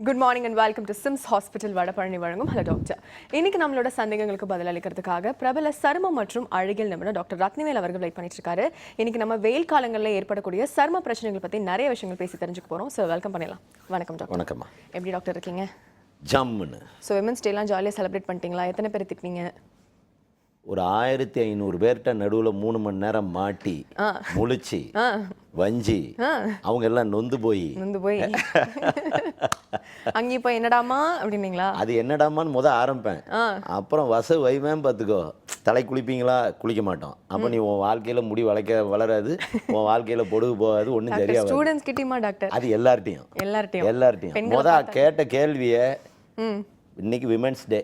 Good morning and welcome to Sims hospital Vadapalani வழங்கும் hello doctor. இன்னைக்கு நம்மளோட சந்தேகங்களுக்கு பதிலளிக்கிறதுக்காக பிரபல சரும மற்றும் அழகியல் நிபுணர் டாக்டர் ரத்னவேல் அவர்கள் வெயிட் பண்ணிட்டு இருக்காரு. இன்னைக்கு நம்ம வெயில் காலங்களில் ஏற்படக்கூடிய சரும பிரச்சனைகள் பத்தி நிறைய விஷயங்கள் பேசி தெரிஞ்சுக்க போறோம். ஸோ வெல்கம் பண்ணலாம். வணக்கம் டாக்டர். வணக்கம்மா. எப்படி டாக்டர் இருக்கீங்க? ஜம்முன்னு. ஸோ விமன்ஸ் டேலாம் ஜாலியாக செலிப்ரேட் பண்ணிட்டீங்களா? எத்தனை பேர் திட்டினீங்க? ஒரு 1500 பேர்கிட்ட நடுவில் 3 மணி நேரம் மாட்டி முழிச்சு வஞ்சி அவங்க எல்லாம் நொந்து போய் அங்கே இப்போ என்னடாமா அப்படின்னீங்களா? அது என்னடாமான்னு ஆரம்பிப்பேன். அப்புறம் வைவேன் பார்த்துக்கோ. தலை குளிப்பீங்களா? குளிக்க மாட்டோம். அப்போ நீ உன் வாழ்க்கையில் முடி வளராது, உன் வாழ்க்கையில் பொடுகு போகாது, ஒன்றும் தெரியாது. ஸ்டூடெண்ட்ஸ் கிட்டயுமா டாக்டர்? அது எல்லார்ட்டையும் கேட்ட கேள்வியை இன்னைக்கு விமென்ஸ் டே,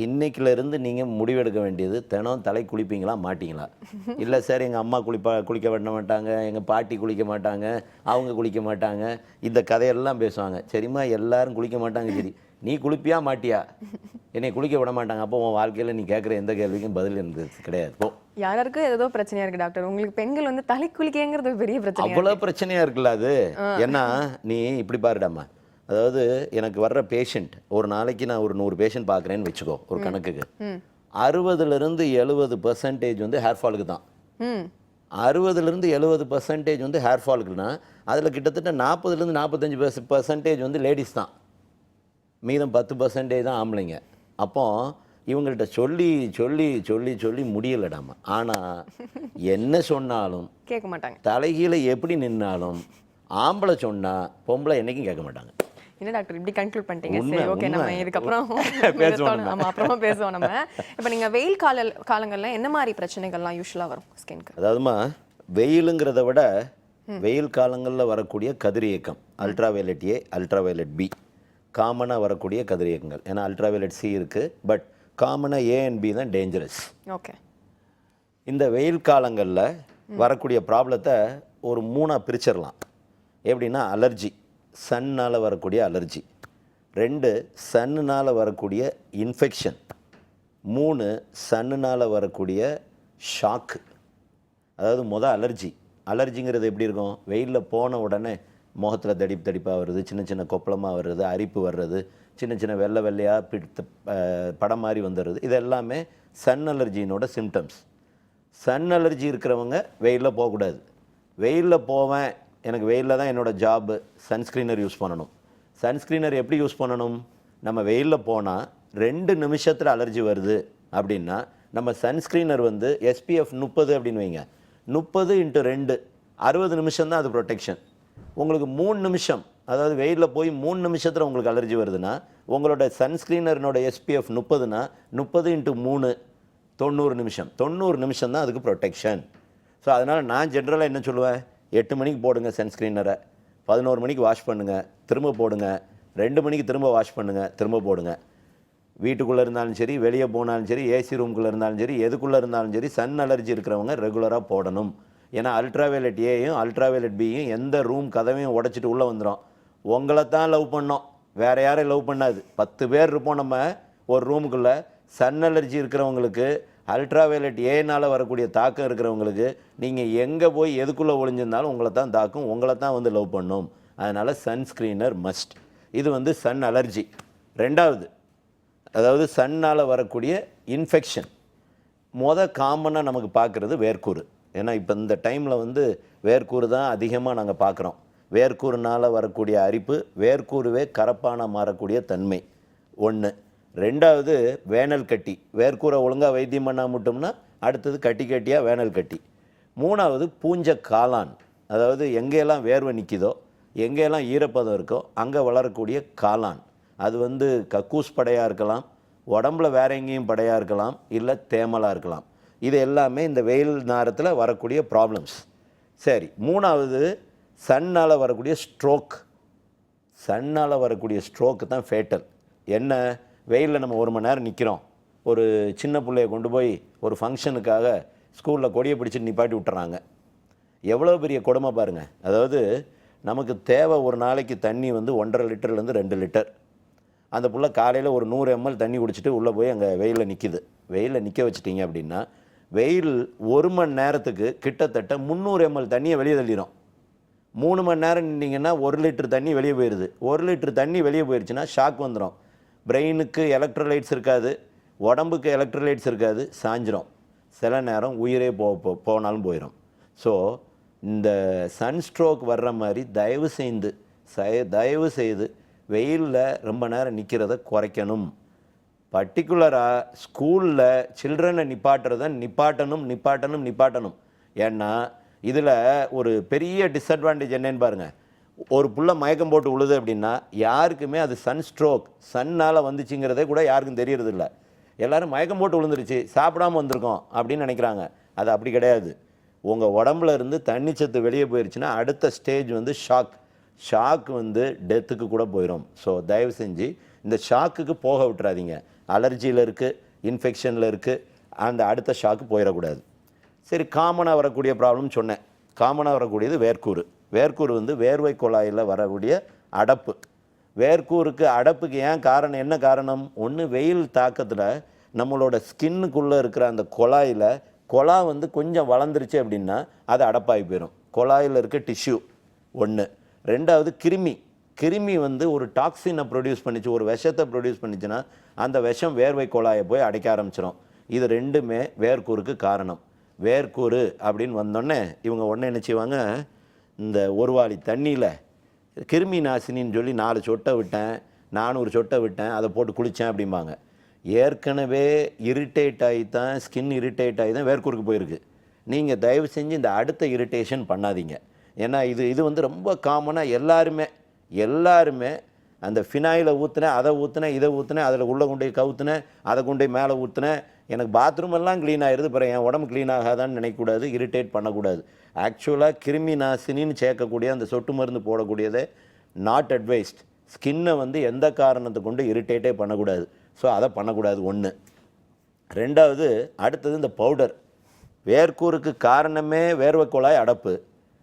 இன்னைக்கிலேருந்து நீங்கள் முடிவெடுக்க வேண்டியது தினம் தலை குளிப்பீங்களா மாட்டிங்களா? இல்லை சார் எங்கள் அம்மா குளிக்க விட மாட்டாங்க, எங்கள் பாட்டி குளிக்க மாட்டாங்க, அவங்க குளிக்க மாட்டாங்க, இந்த கதையெல்லாம் பேசுவாங்க. சரிம்மா, எல்லாரும் குளிக்க மாட்டாங்க, சரி நீ குளிப்பியா மாட்டியா? என்னை குளிக்க விட மாட்டாங்க. அப்போ உன் வாழ்க்கையில் நீ கேட்குற எந்த கேள்விக்கும் பதில் இருந்தது கிடையாது. போ. யாருக்கும் ஏதோ பிரச்சனையா இருக்கு டாக்டர். உங்களுக்கு பெண்கள் தலை குளிக்கங்கிறது பெரிய பிரச்சனை. அவ்வளோ பிரச்சனையா இருக்குல்ல அது. ஏன்னா நீ இப்படி பாருடாமா, அதாவது எனக்கு வர்ற பேஷண்ட், ஒரு நாளைக்கு நான் ஒரு 100 பேஷண்ட் பார்க்குறேன்னு வச்சுக்கோ ஒரு கணக்குக்கு. 60% 70% ஹேர் ஃபாலுக்கு தான். 60% ஹேர் ஃபாலுக்குன்னா அதில் கிட்டத்தட்ட 40-45% லேடிஸ் தான். மீதம் 10% தான் ஆம்பளைங்க. அப்போ இவங்கள்ட்ட சொல்லி சொல்லி சொல்லி சொல்லி முடியலடாமா. ஆனால் என்ன சொன்னாலும் கேட்க மாட்டாங்க. தலைகீழ எப்படி நின்னாலும் ஆம்பளை சொன்னால் பொம்பளை என்றைக்கும் கேட்க மாட்டாங்க. என்ன டாக்டர் இப்படி கன்க்ளூட் பண்ணிட்டீங்க? சரி, ஓகே, நம்ம இதுக்கப்புறம் அப்புறமா பேசுவோம். நம்ம இப்போ நீங்கள் வெயில் காலங்கள்ல என்ன மாதிரி பிரச்சனைகள்லாம் யூஸ்வலாக வரும் ஸ்கின்க்கு? அதாவதுமா, வெயிலுங்கிறத விட வெயில் காலங்களில் வரக்கூடிய கதிரியக்கம் அல்ட்ராவயலட் ஏ, அல்ட்ராவயலட் பி, காமனாக வரக்கூடிய கதிரியக்கங்கள். ஏன்னா அல்ட்ராவயலட் சி இருக்குது, பட் காமனாக ஏ அண்ட் பி தான் டேஞ்சரஸ். ஓகே. இந்த வெயில் காலங்களில் வரக்கூடிய ப்ராப்ளத்தை ஒரு 3ஆக பிரிச்சிடலாம். எப்படின்னா, அலர்ஜி, சன்னால் வரக்கூடிய அலர்ஜி. 2 சன்னால் வரக்கூடிய இன்ஃபெக்ஷன். 3 சன்னால் வரக்கூடிய ஷாக்கு. அதாவது அலர்ஜிங்கிறது எப்படி இருக்கும்? வெயிலில் போன உடனே முகத்தில் தடிப்பாக வருது, சின்ன சின்ன கொப்பளமாக வருது, அரிப்பு வர்றது, சின்ன சின்ன வெள்ளையாக பிடித்த படம் மாதிரி வந்துடுறது. இது எல்லாமே சன் அலர்ஜினோட சிம்டம்ஸ். சன் அலர்ஜி இருக்கிறவங்க வெயிலில் போகக்கூடாது. வெயிலில் போவேன், எனக்கு வெயிலில் தான் என்னோடய ஜாப்பு, சன்ஸ்க்ரீனர் யூஸ் பண்ணணும். சன்ஸ்க்ரீனர் எப்படி யூஸ் பண்ணணும்? நம்ம வெயிலில் போனால் 2 நிமிஷத்தில் அலர்ஜி வருது அப்படின்னா நம்ம சன்ஸ்க்ரீனர் SPF 30 அப்படின்னு வைங்க. 30x2 60 நிமிஷம் தான் அது ப்ரொடெக்ஷன். உங்களுக்கு 3 நிமிஷம், அதாவது வெயிலில் போய் 3 நிமிஷத்தில் உங்களுக்கு அலர்ஜி வருதுன்னா உங்களோட சன்ஸ்க்ரீனர்னோட SPF 30னா 30x3 90 நிமிஷம். 90 நிமிஷம் தான் அதுக்கு ப்ரொடெக்ஷன். ஸோ அதனால் நான் ஜென்ரலாக என்ன சொல்லுவேன், 8 மணிக்கு போடுங்க சன்ஸ்க்ரீனரை, 11 மணிக்கு வாஷ் பண்ணுங்கள், திரும்ப போடுங்க, 2 மணிக்கு திரும்ப வாஷ் பண்ணுங்கள், திரும்ப போடுங்க. வீட்டுக்குள்ளே இருந்தாலும் சரி, வெளியே போனாலும் சரி, ஏசி ரூம்குள்ளே இருந்தாலும் சரி, எதுக்குள்ளே இருந்தாலும் சரி, சன் அலர்ஜி இருக்கிறவங்க ரெகுலராக போடணும். ஏன்னா அல்ட்ராவயலட் ஏயும் அல்ட்ராவயலட் பியும் எந்த ரூம் கதவையும் உடச்சிட்டு உள்ளே வந்துடும். உங்களை தான் லவ் பண்ணோம், வேறு யாரையும் லவ் பண்ணாது. 10 பேர் இருப்போம் நம்ம ஒரு ரூமுக்குள்ளே. சன் அலர்ஜி இருக்கிறவங்களுக்கு, அல்ட்ராவயலட் ஏனால் வரக்கூடிய தாக்கம் இருக்கிறவங்களுக்கு, நீங்கள் எங்கே போய் எதுக்குள்ளே ஒளிஞ்சிருந்தாலும் உங்களை தான் தாக்கும், உங்களை தான் லவ் பண்ணும். அதனால் சன்ஸ்க்ரீனர் மஸ்ட். இது சன் அலர்ஜி. 2வது, அதாவது சன்னால் வரக்கூடிய இன்ஃபெக்ஷன். காமனாக நமக்கு பார்க்குறது வேர்க்கூறு. ஏன்னா இப்போ இந்த டைமில் வேர்க்கூறு தான் அதிகமாக நாங்கள் பார்க்குறோம். வேர்க்கூறுனால் வரக்கூடிய அரிப்பு, வேர்க்கூறுவே கரப்பான மாறக்கூடிய தன்மை 1. 2வது வேனல் கட்டி. வேர்க்கூரை ஒழுங்காக வைத்தியம் பண்ணால் மட்டும்னா அடுத்தது கட்டியாக வேனல் கட்டி. 3வது பூஞ்ச காளான். அதாவது எங்கெல்லாம் வேர்வை நிற்கிதோ, எங்கெல்லாம் ஈரப்பதம் இருக்கோ அங்கே வளரக்கூடிய காளான். அது கக்கூஸ் படையாக இருக்கலாம், உடம்புல வேற எங்கேயும் படையாக இருக்கலாம், இல்லை தேமலாக இருக்கலாம். இது எல்லாமே இந்த வெயில் நேரத்தில் வரக்கூடிய ப்ராப்ளம்ஸ். சரி, 3வது சன்னால் வரக்கூடிய ஸ்ட்ரோக். சன்னால் வரக்கூடிய ஸ்ட்ரோக்கு தான் ஃபேட்டல். என்ன, வெயிலில் நம்ம 1 மணி நேரம் நிற்கிறோம். ஒரு சின்ன பிள்ளையை கொண்டு போய் ஒரு ஃபங்க்ஷனுக்காக ஸ்கூலில் கொடியை பிடிச்சிட்டு நிப்பாட்டி விட்டுறாங்க. எவ்வளோ பெரிய கொடுமை பாருங்கள். அதாவது நமக்கு தேவை ஒரு நாளைக்கு தண்ணி 1.5 லிட்டர்லேருந்து 2 லிட்டர். அந்த புள்ள காலையில் ஒரு 100 ml தண்ணி குடிச்சிட்டு உள்ளே போய் அங்கே வெயிலில் நிற்கிது. வெயிலில் நிற்க வச்சிட்டிங்க அப்படின்னா வெயில் 1 மணி நேரத்துக்கு கிட்டத்தட்ட 300 ml தண்ணியை வெளியே தள்ளிடும். 3 மணி நேரம் நின்னீங்கன்னா 1 லிட்டர் தண்ணி வெளியே போயிடுது. 1 லிட்டர் தண்ணி வெளியே போயிடுச்சுன்னா ஷாக் வந்துடும். பிரெயினுக்கு எலக்ட்ரோலைட்ஸ் இருக்காது, உடம்புக்கு எலக்ட்ரோலைட்ஸ் இருக்காது, சாஞ்சிரும். சில நேரம் உயிரே போனாலும் போயிடும். ஸோ இந்த சன்ஸ்ட்ரோக் வர்ற மாதிரி தயவு செய்து வெயிலில் ரொம்ப நேரம் நிற்கிறத குறைக்கணும். பர்டிகுலராக ஸ்கூலில் சில்ட்ரனை நிப்பாட்டணும். ஏன்னா இதில் ஒரு பெரிய டிஸ்அட்வான்டேஜ் என்னன்னு பாருங்கள். ஒரு புள்ள மயக்கம் போட்டு உழுது அப்படின்னா யாருக்குமே அது சன்னால் வந்துச்சுங்கிறதே கூட யாருக்கும் தெரியறதில்ல. எல்லோரும் மயக்கம் போட்டு விழுந்துருச்சு, சாப்பிடாமல் வந்திருக்கோம் அப்படின்னு நினைக்கிறாங்க. அது அப்படி கிடையாது. உங்கள் உடம்புல இருந்து தண்ணிச்சத்து வெளியே போயிடுச்சுன்னா அடுத்த ஸ்டேஜ் வந்து ஷாக் வந்து டெத்துக்கு கூட போயிடும். ஸோ தயவு செஞ்சு இந்த ஷாக்குக்கு போக விட்டுறாதீங்க. அலர்ஜியில் இருக்குது, இன்ஃபெக்ஷனில் இருக்குது, அந்த அடுத்த ஷாக்கு போயிடக்கூடாது. சரி, காமனாக வரக்கூடிய ப்ராப்ளம் சொன்னேன். காமனாக வரக்கூடியது வேர்க்கூறு வந்து வேர்வை குழாயில் வரக்கூடிய அடப்பு. அடப்புக்கு என்ன காரணம்? ஒன்று, வெயில் தாக்கத்தில் நம்மளோட ஸ்கின்னுக்குள்ளே இருக்கிற அந்த குழா வந்து கொஞ்சம் வளர்ந்துருச்சு அப்படின்னா அது அடப்பாகி போயிடும். குழாயில் இருக்க டிஷ்யூ ஒன்று. ரெண்டாவது, கிருமி வந்து ஒரு டாக்ஸினை ப்ரொடியூஸ் பண்ணிச்சு, ஒரு விஷத்தை ப்ரொடியூஸ் பண்ணிச்சுன்னா அந்த விஷம் வேர்வை குழாயை போய் அடைக்க ஆரம்பிச்சிடும். இது ரெண்டுமே வேர்க்கூறுக்கு காரணம். வேர்க்கூறு அப்படின்னு வந்தோடனே இவங்க ஒன்று என்ன செய்வாங்க, இந்த ஒரு வாளி தண்ணியில் கிருமி நாசினின்னு சொல்லி 4 சொட்டை விட்டேன், 400 சொட்டை விட்டேன், அதை போட்டு குளித்தேன் அப்படிம்பாங்க. ஏற்கனவே ஸ்கின் இரிட்டேட் ஆகி தான் வேர்க்கூருக்கு போயிருக்கு. நீங்கள் தயவு செஞ்சு இந்த அடுத்த இரிட்டேஷன் பண்ணாதீங்க. ஏன்னா இது வந்து ரொம்ப காமனாக எல்லாருமே அந்த ஃபினாயிலை ஊற்றுனேன், அதை ஊற்றுனேன், இதை ஊற்றுனேன், அதில் உள்ளே கொண்டு போய் கவுத்துனேன், அதை கொண்டு போய் மேலே ஊற்றுனேன், எனக்கு பாத்ரூம் எல்லாம் க்ளீன் ஆகிடுது, பிறகு என் உடம்பு க்ளீன் ஆகாதான்னு நினைக்கக்கூடாது, இரிட்டேட் பண்ணக்கூடாது. ஆக்சுவலாக கிருமி நாசினின்னு சேர்க்கக்கூடிய அந்த சொட்டு மருந்து போடக்கூடியதே நாட் அட்வைஸ்ட். ஸ்கின்னை வந்து எந்த காரணத்தை கொண்டு இரிட்டேட்டே பண்ணக்கூடாது. ஸோ அதை பண்ணக்கூடாது. ஒன்று. ரெண்டாவது, அடுத்தது இந்த பவுடர். வேர்க்கூறுக்கு காரணமே வேர்வை குழாய் அடப்பு.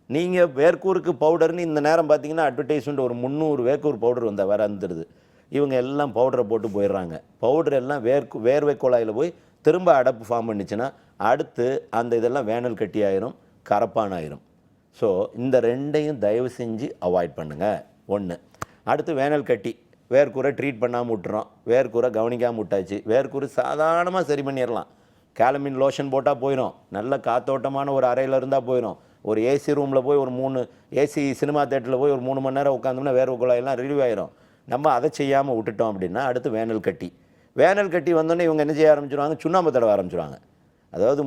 நீங்கள் வேர்க்கூறுக்கு பவுடர்னு இந்த நேரம் பார்த்தீங்கன்னா அட்வர்டைஸ்மெண்ட் ஒரு 300 வேர்க்கூர் பவுடர் வந்துடுது. இவங்க எல்லாம் பவுடரை போட்டு போயிடுறாங்க. பவுடர் எல்லாம் வேர்வை குழாயில் போய் திரும்ப அடப்பு ஃபார்ம் பண்ணிச்சுன்னா அடுத்து அந்த இதெல்லாம் வேனல் கட்டி ஆயிரும், கரப்பான் ஆயிரும். ஸோ இந்த ரெண்டையும் தயவு செஞ்சு அவாய்ட் பண்ணுங்கள். ஒன்று. அடுத்து வேனல் கட்டி. வேர்க்கூரை ட்ரீட் பண்ணாமல் விட்டுறோம், வேர்க்கூரை கவனிக்காமல் விட்டாச்சு. வேர்க்கூறு சாதாரணமாக சரி பண்ணிடலாம். கேலமின் லோஷன் போட்டால் போயிடும், நல்ல காத்தோட்டமான ஒரு அறையில் இருந்தால் போயிடும். ஒரு ஏசி ரூமில் போய் ஒரு 3 ஏசி சினிமா தேட்டரில் போய் ஒரு 3 மணி நேரம் உட்காந்தோம்னா வேர்வை குழாயெல்லாம் ரிலீவ் ஆயிரும். நம்ம அதை செய்யாமல் விட்டுட்டோம் அப்படின்னா அடுத்து வேனல் கட்டி வந்தோடனே இவங்க என்ன செய்ய ஆரம்பிச்சிருவாங்க, சுண்ணாம்பு தடவை ஆரம்பிச்சிருவாங்க. அதாவது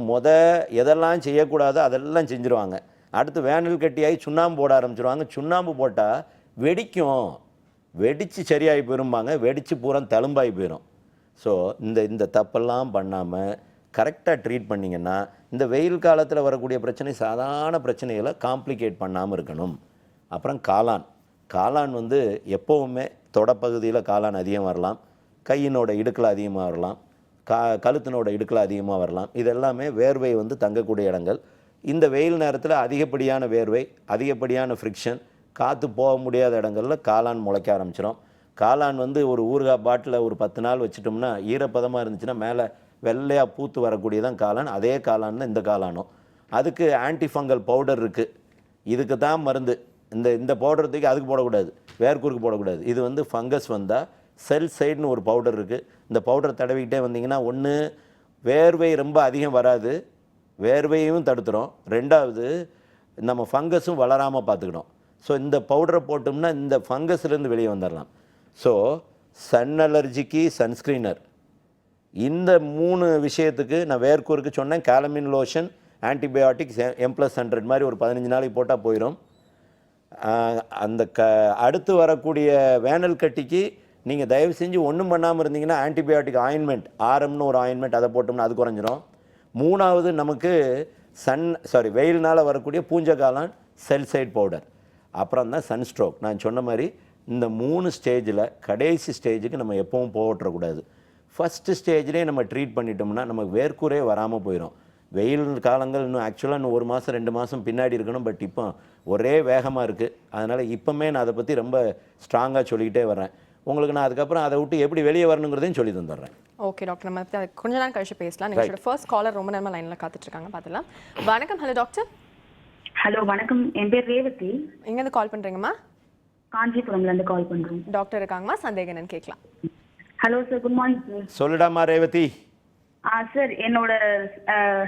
எதெல்லாம் செய்யக்கூடாதோ அதெல்லாம் செஞ்சுருவாங்க. அடுத்து வேனல் கட்டியாகி சுண்ணாம்பு போட ஆரம்பிச்சிருவாங்க. சுண்ணாம்பு போட்டால் வெடித்து சரியாகி போயிரும்பாங்க, வெடித்து பூரா தழும்பாகி போயிடும். ஸோ இந்த தப்பெல்லாம் பண்ணாமல் கரெக்டாக ட்ரீட் பண்ணிங்கன்னா இந்த வெயில் காலத்தில் வரக்கூடிய பிரச்சனை சாதாரண பிரச்சனைகளை காம்ப்ளிகேட் பண்ணாமல் இருக்கணும். அப்புறம் காளான் வந்து எப்போவுமே தொடப்பகுதியில் காளான் அதிகம் வரலாம், கையினோட இடுக்கில் அதிகமாக வரலாம், கழுத்தினோட இடுக்கில் அதிகமாக வரலாம். இதெல்லாமே வேர்வை வந்து தங்கக்கூடிய இடங்கள். இந்த வெயில் நேரத்தில் அதிகப்படியான வேர்வை, அதிகப்படியான ஃப்ரிக்ஷன், காற்று போக முடியாத இடங்களில் காளான் முளைக்க ஆரம்பிச்சிடும். காளான் வந்து ஒரு ஊறுகாய் பாட்டில் ஒரு 10 நாள் வச்சிட்டோம்னா ஈரப்பதமாக இருந்துச்சுன்னா மேலே வெள்ளையாக பூத்து வரக்கூடியதான் காளான். அதே காளான் தான் இந்த காளானும். அதுக்கு ஆன்டிஃபங்கல் பவுடர் இருக்குது, இதுக்கு தான் மருந்து. இந்த பவுடர் தூக்கி அதுக்கு போடக்கூடாது, வேர்க்கூருக்கு போடக்கூடாது. இது வந்து ஃபங்கஸ் வந்தால் செல் சைடுன்னு ஒரு பவுடர் இருக்குது. இந்த பவுடர் தடவிக்கிட்டே வந்தீங்கன்னா ஒன்று, வேர்வை ரொம்ப அதிகம் வராது, வேர்வையும் தடுத்துரும். ரெண்டாவது, நம்ம ஃபங்கஸும் வளராமல் பார்த்துக்கணும். ஸோ இந்த பவுடரை போட்டோம்னா இந்த ஃபங்கஸ்லேருந்து வெளியே வந்துடலாம். ஸோ சன் அலர்ஜிக்கு சன்ஸ்க்ரீனர், இந்த 3 விஷயத்துக்கு நான் வேர்க்கூருக்கு சொன்னேன். கேலமின் லோஷன், ஆன்டிபயோட்டிக்ஸ் M+100 மாதிரி ஒரு 15 நாளைக்கு போட்டால் போயிடும். அந்த அடுத்து வரக்கூடிய வேனல் கட்டிக்கு நீங்கள் தயவு செஞ்சு ஒன்றும் பண்ணாமல் இருந்தீங்கன்னா ஆன்டிபயோட்டிக் ஆயின்மெண்ட், ஆரம்னு ஒரு ஆயின்மெண்ட், அதை போட்டோம்னா அது குறைஞ்சிரும். 3வது, நமக்கு வெயில்னால் வரக்கூடிய பூஞ்சக்காளான் செல் சைட் பவுடர். அப்புறம் தான் சன்ஸ்ட்ரோக். நான் சொன்ன மாதிரி இந்த 3 ஸ்டேஜில் கடைசி ஸ்டேஜுக்கு நம்ம எப்பவும் போகக்கூடாது. ஃபஸ்ட்டு ஸ்டேஜ்லேயே நம்ம ட்ரீட் பண்ணிட்டோம்னா நமக்கு வேர்க்கூரே வராமல் போயிடும். வெயில் காலங்கள் இன்னும் ஆக்சுவலாக இன்னும் 1 மாதம் 2 மாதம் பின்னாடி இருக்கணும். பட் இப்போ ஒரே வேகமாக இருக்குது. அதனால் இப்போமே நான் அதை பற்றி ரொம்ப ஸ்ட்ராங்காக சொல்லிக்கிட்டே வரேன். உங்களுக்கு நான் அதுக்கப்புறம் அதை விட்டு எப்படி வெளியே வரணுங்கிறதையும் சொல்லி தந்துடுறேன். ஓகே டாக்டர், நம்ம கொஞ்ச நேரம் கழிச்சு பேசலாம். நீங்கள் ஃபர்ஸ்ட் காலர் ரொம்ப நேரமாக லைனில் காத்துட்ருக்காங்க, பார்த்துலாம். வணக்கம். Hello doctor. ஹலோ வணக்கம், என் பேர் ரேவதி. எங்கேருந்து கால் பண்றீங்கம்மா? காஞ்சிபுரம்ல இருந்து கால் பண்றோம். டாக்டர் இருக்காங்கம்மா, சந்தேகம் என்னன்னு கேட்கலாம். Hello sir, good morning sir. சொல்லுடாமா ரேவதி. சார், என்னோட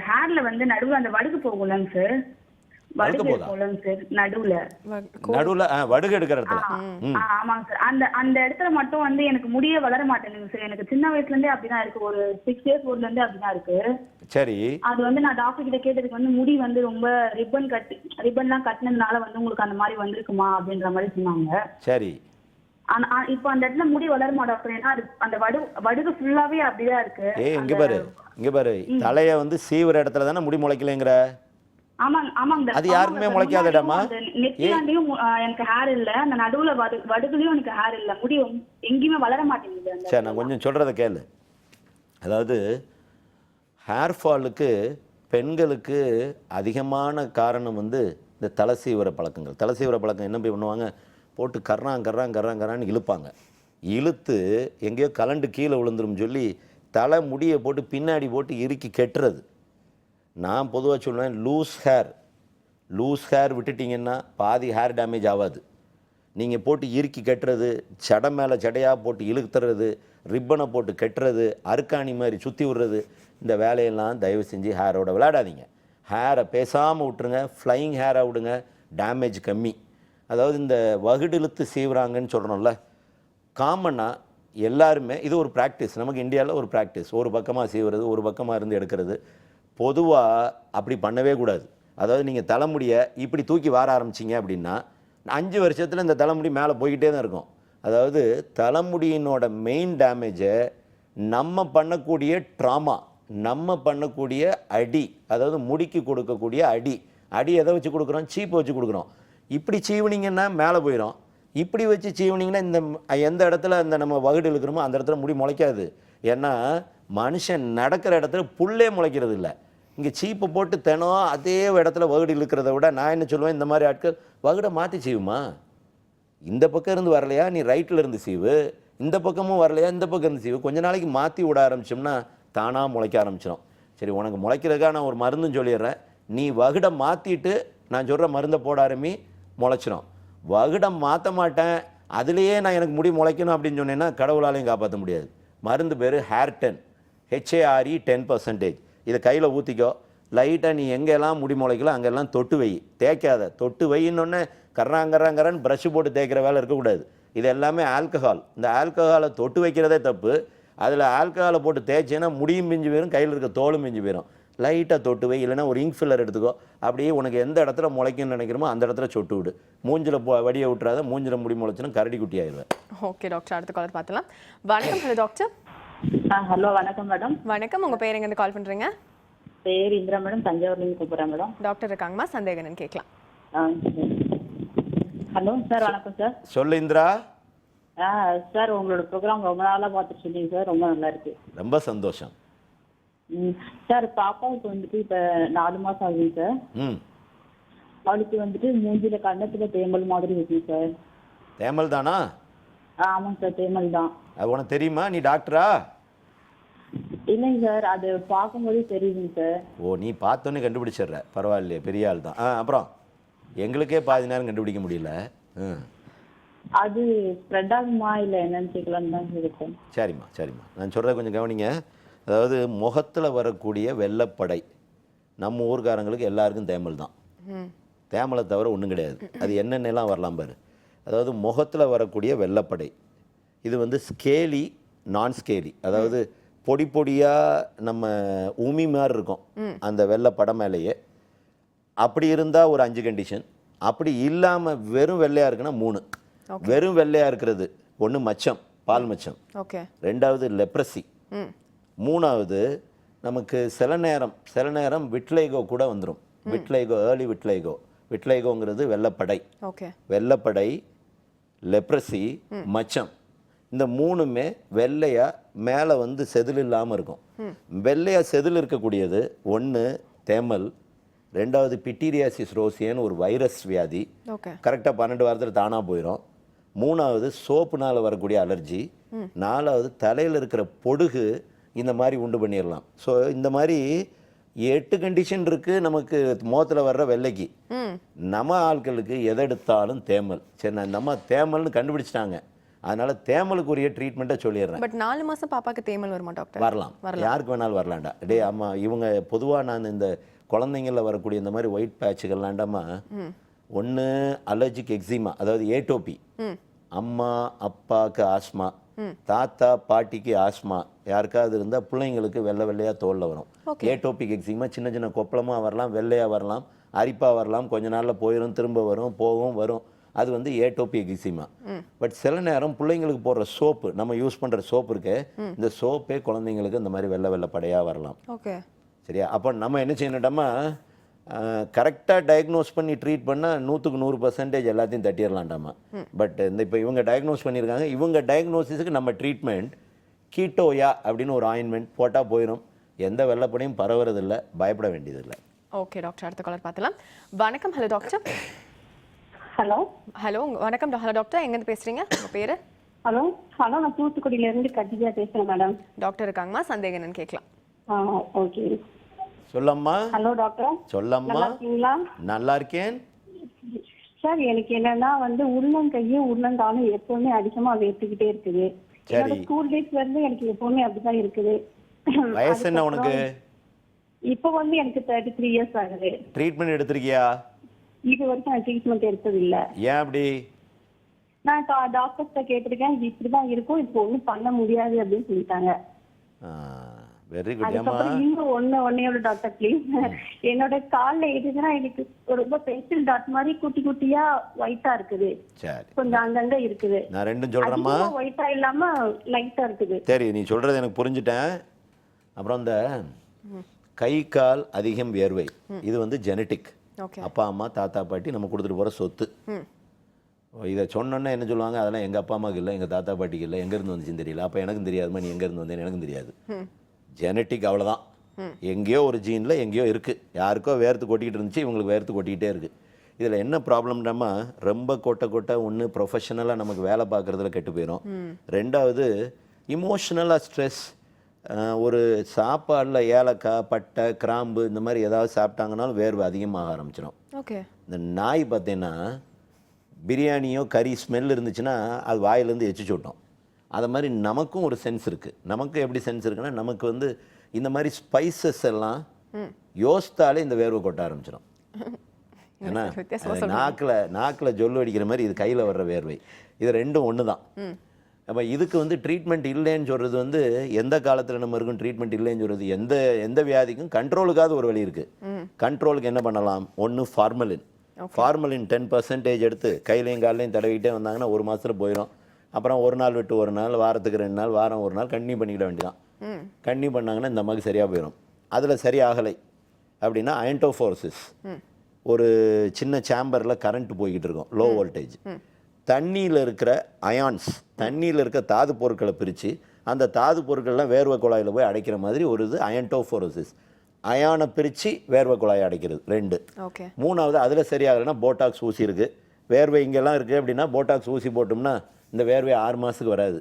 ஹேர்ல வந்து நடுவுல அந்த வடுகு போகும்லங்க சார். வடுகு போதா? போகலங்க சார், நடுவுல. நடுவுல வடுகு எடுக்கிற இடத்துல. ஆமாங்க சார். அந்த அந்த இடத்துல மட்டும் வந்து எனக்கு முடியே வளர மாட்டேங்குது சார். எனக்கு சின்ன வயசுல இருந்தே அப்படிதான் இருக்கு. ஒரு 6 இயர்ஸ் ஓல்ட்ல இருந்தே அப்படிதான் இருக்கு. சரி. அது வந்து நான் டாக்டர் கிட்ட கேட்டதுக்கு வந்து முடி வந்து ரொம்ப ரிப்பன்லாம் கட்டினதுனால வந்து உங்களுக்கு அந்த மாதிரி வந்திருக்குமா அப்படின்ற மாதிரி சொன்னாங்க. சரி. இப்போ அந்த இடத்துல முடி வளருமா டாக்டர்? ஏன்னா அந்த வடுகு ஃபுல்லாவே அப்படிதான் இருக்கு. இங்க பாரு தலைய வந்து சீவுற இடத்துல தானே முடி முளைக்கலங்கற. ஆமாங்க. அது யாருக்குமே முளைக்காதடமா. நெத்தியாண்டியும் எனக்கு ஹேர் இல்ல. அந்த நடுவுல வடுகுலயும் எனக்கு ஹேர் இல்ல. முடி எங்கேயுமே வளர மாட்டேங்குது. சரி, நான் கொஞ்சம் சொல்றத கேளு. அதாவது ஹேர் ஃபாலுக்கு பெண்களுக்கு அதிகமான காரணம் வந்து இந்த தலை சீவுற பழக்கங்கள். தலை சீவுற பழக்கம் என்ன பண்ணுவாங்க, போட்டு கர்றான்னு இழுப்பாங்க. இழுத்து எங்கேயோ கலண்டு கீழே விழுந்துரும் சொல்லி தலை முடியை போட்டு பின்னாடி போட்டு இறுக்கி கெட்டுறது. நான் பொதுவாக சொல்லுவேன், லூஸ் ஹேர் விட்டுட்டிங்கன்னா பாதி ஹேர் டேமேஜ் ஆகாது. நீங்கள் போட்டு இறுக்கி கட்டுறது, சடை மேலே சடையாக போட்டு இழுத்துறது, ரிப்பனை போட்டு கட்டுறது, அருக்காணி மாதிரி சுற்றி விடுறது, இந்த வேலையெல்லாம் தயவு செஞ்சு ஹேரோட விளையாடாதீங்க. ஹேரை பேசாமல் விட்டுருங்க, ஃப்ளைங் ஹேராக விடுங்க, டேமேஜ் கம்மி. அதாவது இந்த வகுடு இழுத்து சீவுறாங்கன்னு சொல்கிறோம்ல, காமனாக எல்லாருமே இது ஒரு ப்ராக்டிஸ். நமக்கு இந்தியாவில் ஒரு ப்ராக்டிஸ், ஒரு பக்கமாக சீவுறது, ஒரு பக்கமாக இருந்து எடுக்கிறது. பொதுவாக அப்படி பண்ணவே கூடாது. அதாவது நீங்கள் தலைமுடியை இப்படி தூக்கி வார ஆரம்பிச்சிங்க அப்படின்னா 5 வருஷத்தில் இந்த தலைமுடி மேலே போய்கிட்டே தான் இருக்கும். அதாவது தலைமுடியினோட மெயின் டேமேஜை நம்ம பண்ணக்கூடிய ட்ராமா, நம்ம பண்ணக்கூடிய அடி, அதாவது முடிக்கு கொடுக்கக்கூடிய அடி எதை வச்சு கொடுக்குறோம்? சீப்பை வச்சு கொடுக்குறோம். இப்படி சீவுனிங்கன்னா மேலே போயிடும். இப்படி வச்சு சீவுனிங்கன்னா இந்த எந்த இடத்துல அந்த நம்ம வகுடு இழுக்கிறோமோ அந்த இடத்துல முடி முளைக்காது. ஏன்னா மனுஷன் நடக்கிற இடத்துல புல்லே முளைக்கிறது இல்லை. இங்கே சீப்பை போட்டு தினம் அதே இடத்துல வகுடு இழுக்கிறத விட நான் என்ன சொல்லுவேன், இந்த மாதிரி ஆட்கள் வகுடை மாற்றி சீவுமா. இந்த பக்கம் இருந்து வரலையா, நீ ரைட்டில் இருந்து சீவு. இந்த பக்கமும் வரலையா, இந்த பக்கம் இருந்து சீவு. கொஞ்ச நாளைக்கு மாற்றி விட ஆரம்பிச்சோம்னா தானாக முளைக்க ஆரம்பிச்சிடும். சரி, உனக்கு முளைக்கிறதுக்காக நான் ஒரு மருந்துன்னு சொல்லிடுறேன். நீ வகுடை மாற்றிட்டு நான் சொல்கிற மருந்தை போட ஆரம்பி, முளைச்சிடும். வகுடம் மாற்ற மாட்டேன், அதுலேயே நான் எனக்கு முடி முளைக்கணும் அப்படின்னு சொன்னேன்னா கடவுளாலையும் காப்பாற்ற முடியாது. மருந்து பேர் HAIR10, HARE 10%. இதை கையில் ஊற்றிக்கோ. லைட்டாக நீ எங்கெல்லாம் முடி முளைக்கல அங்கெல்லாம் தொட்டு வை, தேய்க்காத. தொட்டு வைன்னொன்னே கர்றாங்கன்னு ப்ரஷ் போட்டு தேய்க்கிற வேலை இருக்கக்கூடாது. இது எல்லாமே ஆல்கஹால். இந்த ஆல்கஹாலை தொட்டு வைக்கிறதே தப்பு. அதில் ஆல்கஹாலை போட்டு தேய்ச்சேன்னா முடியும் மிஞ்சி போயிடும், கையில் இருக்க தோலும் மிஞ்சி போயிடும். லைட்டாக தொட்டு வை, இல்லைன்னா ஒரு இங்க் ஃபில்லர் எடுத்துக்கோ. அப்படியே உனக்கு எந்த இடத்துல முளைக்குன்னு நினைக்கிறோமோ அந்த இடத்துல சொட்டு விடு. மூஞ்சில் வடியை விட்டுறாத, மூஞ்சில் முடி முளைச்சுன்னா கரடி குட்டி ஆயிடுவேன். ஓகே டாக்டர், அடுத்த காலர் பார்த்துலாம். வணக்கம். Hello doctor. ஹலோ வணக்கம் மேடம். வணக்கம், உங்கள் பேர் எங்கேருந்து கால் பண்ணுறீங்க? பேர் இந்திரா மேடம், தஞ்சாவூர்லேருந்து கூப்பிட்றேன் மேடம். டாக்டர் இருக்காங்கம்மா, சந்தேகம் என்னன்னு கேட்கலாம். ஹலோ சார், வணக்கம் சார். சொல்லு இந்திரா. சார், உங்களோட ப்ரோக்ராம் ரொம்ப நாளாக பார்த்துட்டு இருக்கீங்க சார், ரொம்ப நல்லா இருக்கு. ரொம்ப சந்தோஷம். சார், பாப்பாவுக்கு வந்துட்டு இப்போ 4 மாதம் ஆகுது சார். அவளுக்கு வந்துட்டு மூஞ்சில கண்ணத்துல தேமல் மாதிரி இருக்கு சார். தேமல் தானா? ஆமாங்க சார், தேமல் தான். அது உனக்கு தெரியுமா? நீ டாக்டரா? இல்லைங்க சார், அது பார்க்கும்போதே தெரியுதுங்க சார். ஓ, நீ பார்த்தோன்னே கண்டுபிடிச்சிடுற, பரவாயில்லையே, பெரிய ஆள் தான். அப்புறம் எங்களுக்கே பாதி நேரம் கண்டுபிடிக்க முடியல. அது ஸ்ப்ரெட் ஆகுமா இல்லை என்னன்னு கேட்கலான்னு தான் இருக்கேன். சரிம்மா நான் சொல்கிறத கொஞ்சம் கவனிங்க. அதாவது முகத்தில் வரக்கூடிய வெள்ளைப்படை நம்ம ஊர்காரங்களுக்கு எல்லாருக்கும் தேமல் தான். தேமலை தவிர ஒன்றும் கிடையாது. அது என்னென்னலாம் வரலாம் பாரு. அதாவது முகத்தில் வரக்கூடிய வெள்ளைப்படை இது வந்து ஸ்கேலி, நான் ஸ்கேலி. அதாவது பொடி பொடியாக நம்ம உமி மாதிரி இருக்கும் அந்த வெள்ளைப்படம் மேலேயே. அப்படி இருந்தால் ஒரு 5 கண்டிஷன். அப்படி இல்லாமல் வெறும் வெள்ளையாக இருக்குன்னா 3. வெறும் வெள்ளையாக இருக்கிறது ஒன்று மச்சம், பால் மச்சம். ரெண்டாவது லெப்ரசி. மூணாவது நமக்கு சில நேரம் விட்லைகோ கூட வந்துடும். விட்லைகோ, ஏர்லி விட்லைகோங்கிறது வெள்ளைப்படை. வெள்ளைப்படை, லெப்ரசி, மச்சம். இந்த 3மே வெள்ளையா மேலே வந்து செதில் இல்லாமல் இருக்கும். வெள்ளையா செதில் இருக்கக்கூடியது ஒன்று தேமல், ரெண்டாவது பிட்டீரியாசிஸ் ரோசியன்னு ஒரு வைரஸ் வியாதி, கரெக்டாக 12 வாரத்தில் தானாக போயிடும். மூணாவது சோப்புனால் வரக்கூடிய அலர்ஜி. நாலாவது தலையில் இருக்கிற பொடுகு இந்த மாதிரி உண்டு பண்ணிடலாம். ஸோ இந்த மாதிரி 8 கண்டிஷன் இருக்குது நமக்கு முகத்தில் வர்ற வெள்ளைக்கு. நம்ம ஆட்களுக்கு எதை எடுத்தாலும் தேமல். சரி, நான் இந்த அம்மா தேமல்னு கண்டுபிடிச்சிட்டாங்க, அதனால தேமலுக்குரிய ட்ரீட்மெண்ட்டை சொல்லிடுறேன். பட் 4 மாசம் பாப்பாக்கு தேமல் வருமா டாக்டர்? வரலாம், யாருக்கு வேணாலும் வரலாம்டா. டே அம்மா, இவங்க பொதுவாக நான் இந்த குழந்தைங்களில் வரக்கூடிய இந்த மாதிரி ஒயிட் பேட்சுகள்லாண்டாமா, ஒன்று அலர்ஜிக் எக்ஸிமா, அதாவது ஏட்டோபி, அம்மா அப்பாவுக்கு ஆஸ்மா, தாத்தா பாட்டிக்கு ஆஸ்மா, யாருக்காவது இருந்தால் பிள்ளைங்களுக்கு வெள்ளை வெள்ளையாக தோலில் வரும். ஏட்டோபிக் எக்ஸிமா சின்ன சின்ன கொப்பளமாக வரலாம், வெள்ளையாக வரலாம், அரிப்பாக வரலாம், கொஞ்ச நாளில் போயிடும், திரும்ப வரும், போகும், வரும். அது வந்து ஏட்டோபிக் எக்ஸிமா. பட் சில நேரம் பிள்ளைங்களுக்கு போடுற சோப்பு, நம்ம யூஸ் பண்ணுற சோப்பு இருக்கு, இந்த சோப்பே குழந்தைங்களுக்கு இந்த மாதிரி வெள்ளை வெள்ளை படையாக வரலாம். ஓகே, சரியா? அப்போ நம்ம என்ன செய்யணும்டாமா, கரெக்டாக டயக்னோஸ் பண்ணி ட்ரீட் பண்ணால் 100க்கு 100% எல்லாத்தையும் தட்டிடலாண்டாமா. பட் இந்த இப்போ இவங்க டயக்னோஸ் பண்ணியிருக்காங்க, இவங்க டயக்னோசிஸுக்கு நம்ம ட்ரீட்மெண்ட் கீட்டோயா அப்படின்னு ஒரு ஆயின்மெண்ட் போட்டால் போயிடும். எந்த வெள்ளைப்படையும் பரவுறதில்லை, பயப்பட வேண்டியதில்லை. ஓகே டாக்டர், அடுத்த காலர் பார்க்கலாம். வணக்கம். Hello doctor. ஹலோ ஹலோ, வணக்கம். ஹலோ டாக்டர், எங்கேருந்து பேசுறீங்க? உங்க பேரு? ஹலோ ஹலோ நான் தூத்துக்குடியில இருந்து கட்டிஜா பேசுறேன் மேடம். டாக்டர் இருக்காங்கம்மா, சந்தேகம் என்னன்னு கேட்கலாம். ஓகே. சொல்லம்மா. Hello doctor. சொல்லம்மா. நல்லா இருக்கீங்களா? நல்லா இருக்கேன் சார், எனக்கு என்னன்னா உள்ளங்கையும் உள்ளங்காலும் எப்பவுமே அதிகமா வேர்த்துக்கிட்டே இருக்குது. என்னோட ஸ்கூல் டேஸ்ல இருந்து எனக்கு எப்பவுமே அப்படிதான் இருக்குது. வயசு என்ன உனக்கு? இப்போ எனக்கு 33 இயர்ஸ் ஆகுது. ட்ரீட்மெண்ட் எடுத்திருக்கியா? இது வரைக்கும் நான் ட்ரீட்மெண்ட் எடுத்தது இல்ல. ஏன் அப்படி? நான் டாக்டர்ஸ்ட கேட்டிருக்கேன், இது இப்படிதான் இருக்கும், இப்போ ஒன்றும் பண்ண முடியாது அப்படின்னு சொல்லிட்டாங்க. Very good. அதுக்கப்புறம் இன்னும் ஒன்னையோட டாக்டர் ப்ளீஸ், என்னோட கால்ல எதுனா எனக்கு ரொம்ப பென்சில் டாட் மாதிரி குட்டி குட்டியா ஒயிட்டா இருக்குது. சரி, கொஞ்சம் அங்கங்க இருக்குது. நான் ரெண்டும் சொல்றேம்மா. ஒயிட்டா இல்லாம லைட்டா இருக்குது. சரி, நீ சொல்றது எனக்கு புரிஞ்சுட்டேன். அப்புறம் இந்த கை கால் அதிகம் வியர்வை, இது வந்து ஜெனட்டிக். அப்பா அம்மா தாத்தா பாட்டி நம்ம கொடுத்துட்டு போற சொத்து. இதை சொன்னோன்னே என்ன சொல்லுவாங்க, அதெல்லாம் எங்கள் அப்பா அம்மாவுக்கு இல்லை, எங்கள் தாத்தா பாட்டிக்கு இல்லை, எங்கேருந்து வந்துச்சுன்னு தெரியல. அப்போ எனக்கும் தெரியாதுமா, நீ எங்கேருந்து வந்தேன்னு எனக்கும் தெரியாது. ஜெனட்டிக் அவ்வளோதான். எங்கேயோ ஒரு ஜீனில் எங்கேயோ இருக்குது. யாருக்கோ வேர்த்து கொட்டிக்கிட்டு இருந்துச்சு, இவங்களுக்கு வேர்த்து கொட்டிக்கிட்டே இருக்குது. இதில் என்ன ப்ராப்ளம்னா, ரொம்ப கொட்டை ஒன்று ப்ரொஃபஷனலாக நமக்கு வேலை பார்க்குறதுல கெட்டு போயிடும். ரெண்டாவது இமோஷ்னலாக ஸ்ட்ரெஸ். ஒரு சாப்பாடில் ஏலக்காய் பட்டை கிராம்பு இந்த மாதிரி ஏதாவது சாப்பிட்டாங்கனாலும் வேர்வை அதிகமாக ஆரம்பிச்சிடும். இந்த நாய் பார்த்தீங்கன்னா பிரியாணியோ கறி ஸ்மெல் இருந்துச்சுன்னா அது வாயிலேருந்து எச்சு சொட்டோம். அது மாதிரி நமக்கும் ஒரு சென்ஸ் இருக்குது. நமக்கு எப்படி சென்ஸ் இருக்குன்னா, நமக்கு வந்து இந்த மாதிரி ஸ்பைசஸ் எல்லாம் யோசித்தாலே இந்த வேர்வை கொட்ட ஆரம்பிச்சிடும். ஏன்னா நாக்கில் ஜொல்லு அடிக்கிற மாதிரி இது கையில் வர்ற வேர்வை. இது ரெண்டும் ஒன்று தான். அப்போ இதுக்கு வந்து ட்ரீட்மெண்ட் இல்லைன்னு சொல்கிறது வந்து எந்த காலத்தில் நம்ம இருக்கும் ட்ரீட்மெண்ட் இல்லைன்னு சொல்கிறது, எந்த வியாதிக்கும் கண்ட்ரோலுக்காவது ஒரு வழி இருக்குது. கண்ட்ரோலுக்கு என்ன பண்ணலாம்? ஒன்று ஃபார்மலின். 10% எடுத்து கையிலையும் காலையும் தடவிக்கிட்டே வந்தாங்கன்னா 1 மாதத்தில் போயிடும். அப்புறம் ஒரு நாள் விட்டு ஒரு நாள், வாரத்துக்கு 2 நாள், வாரம் ஒரு நாள் கண்டினியூ பண்ணிக்கிட வேண்டியதான். கண்டினியூ பண்ணாங்கன்னா இந்த மாதிரி சரியாக போயிடும். அதில் சரியாகலை அப்படின்னா அயன்டோஃபோர்சிஸ், ஒரு சின்ன சேம்பரில் கரண்ட் போய்கிட்டு இருக்கும், லோ வோல்டேஜ். தண்ணியில் இருக்கிற அயான்ஸ், தண்ணியில் இருக்க தாது பொருட்களை பிரித்து அந்த தாது பொருட்கள்லாம் வேர்வை குழாயில் போய் அடைக்கிற மாதிரி ஒரு இது அயன்டோஃபோரோசிஸ். அயானை பிரித்து வேர்வை குழாயை அடைக்கிறது 2. மூணாவது அதில் சரியாகலைன்னா போட்டாக்ஸ் ஊசி இருக்குது. வேர்வை இங்கெல்லாம் இருக்குது அப்படின்னா போட்டாக்ஸ் ஊசி போட்டோம்னா இந்த வேர்வை 6 மாதத்துக்கு வராது.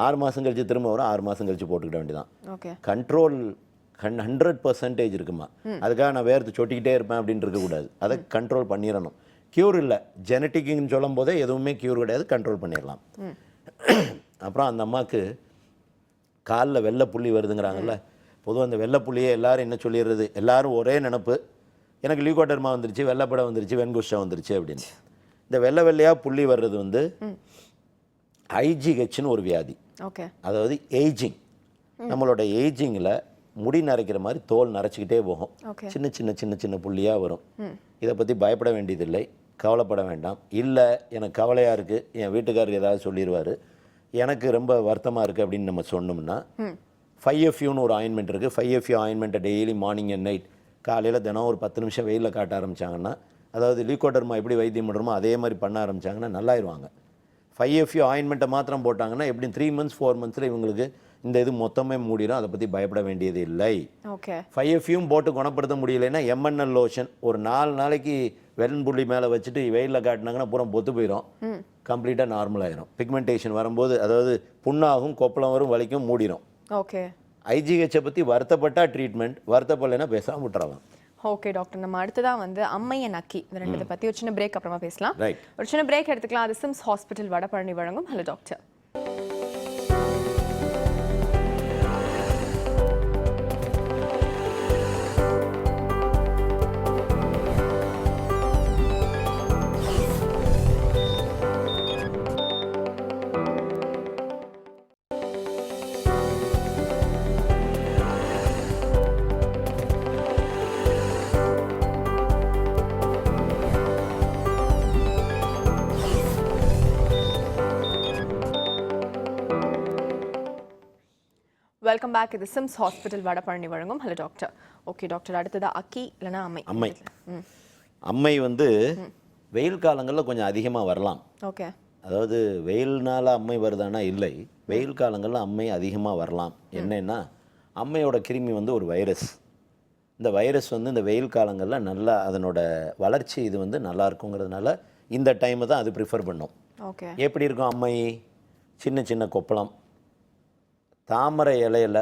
6 மாதம் கழிச்சு திரும்ப வரும், 6 மாதம் கழிச்சு போட்டுக்கிட்ட வேண்டியதான். கண்ட்ரோல் 100% இருக்குமா. அதுக்காக நான் வேர்த்து சொட்டிக்கிட்டே இருப்பேன் அப்படின்னு இருக்கக்கூடாது. அதை கண்ட்ரோல் பண்ணிடணும். க்யூர் இல்லை, ஜெனட்டிக்னு சொல்லும் போதே எதுவுமே க்யூர் கிடையாது, கண்ட்ரோல் பண்ணிடலாம். அப்புறம் அந்த அம்மாவுக்கு காலில் வெள்ளை புள்ளி வருதுங்கிறாங்கல்ல, பொதுவாக அந்த வெள்ளை புள்ளியே எல்லாரும் என்ன சொல்லிடுறது, எல்லாரும் ஒரே நினப்பு, எனக்கு லியூகோடர்மா வந்துருச்சு, வெள்ளைப்படம் வந்துருச்சு, வெண்குஷ்டம் வந்துருச்சு அப்படின்னு. இந்த வெள்ளை வெள்ளையாக புள்ளி வர்றது வந்து ஐஜிஹெச்னு ஒரு வியாதி. அதாவது ஏஜிங். நம்மளோட ஏஜிங்கில் முடி நரைக்கிற மாதிரி தோல் நரைச்சிக்கிட்டே போகும், சின்ன சின்ன சின்ன சின்ன புள்ளியாக வரும். இதை பற்றி பயப்பட வேண்டியதில்லை, கவலைப்பட வேண்டாம். இல்லை எனக்கு கவலையாக இருக்குது, என் வீட்டுக்காரர் ஏதாவது சொல்லிடுவார், எனக்கு ரொம்ப வருத்தமாக இருக்குது அப்படின்னு நம்ம சொன்னோம்னா 5FUன்னு ஒரு ஆயின்மெண்ட் இருக்குது. 5FU ஆயின்மெண்ட்டை டெய்லி மார்னிங் அண்ட் நைட் காலையில் தினம் ஒரு 10 நிமிஷம் வெயிலில் காட்ட ஆரம்பித்தாங்கன்னா, அதாவது லியூகோடர்மா எப்படி வைத்தியம் பண்ணுறோமோ அதே மாதிரி பண்ண ஆரம்பித்தாங்கன்னா நல்லாயிருவாங்க. 5FU ஆயின்மெண்ட்டை மாத்திரம் போட்டாங்கன்னா எப்படி 3 months 4 monthsல இவங்களுக்கு இந்த இது மொத்தமே மூடிடும். அதை பற்றி பயப்பட வேண்டியது இல்லை. 5FUம் போட்டு குணப்படுத்த முடியலைன்னா MNL லோஷன் ஒரு 4 நாளைக்கு வெண்புள்ளி மேலே வச்சுட்டு வெயிலில் காட்டினாங்கன்னா பூரா பொத்து போயிடும், கம்ப்ளீட்டாக நார்மல் ஆயிரும். பிக்மெண்டேஷன் வரும்போது, அதாவது புண்ணாகும், கொப்பளம் வரும், வலிக்கும், மூடிடும். ஐஜிஹெச்சை பற்றி வருத்தப்பட்டால் ட்ரீட்மெண்ட், வருத்தப்படலைன்னா பேசாமல் விட்டுறலாம். ஓகே டாக்டர், நம்ம அடுத்ததான் வந்து அம்மை and அக்கி இந்த ரெண்டு பற்றி ஒரு சின்ன பிரேக் அப்புறமா பேசலாம். ரைட். ஒரு சின்ன பிரேக் எடுத்துக்கலாம். அது சிம்ஸ் ஹாஸ்பிட்டல் வடபழனி வழங்கும் ஹலோ டாக்டர். Welcome back. இது சிம்ஸ் ஹாஸ்பிட்டல் வடபழனி வழங்கும் ஹலோ டாக்டர். ஓகே டாக்டர், அடுத்ததா அக்கி இல்லைன்னா அம்மை. அம்மை வந்து வெயில் காலங்களில் கொஞ்சம் அதிகமாக வரலாம். ஓகே. அதாவது வெயில்னால அம்மை வருதானா இல்லை, வெயில் காலங்களில் அம்மை அதிகமாக வரலாம். என்னன்னா அம்மையோட கிருமி வந்து ஒரு வைரஸ். இந்த வைரஸ் வந்து இந்த வெயில் காலங்களில் நல்லா அதனோட வளர்ச்சி இது வந்து நல்லா இருக்குங்கிறதுனால இந்த டைமை தான் அது ப்ரிஃபர் பண்ணும். ஓகே. எப்படி இருக்கும் அம்மை? சின்ன சின்ன கொப்பளம், தாமரை இலையில்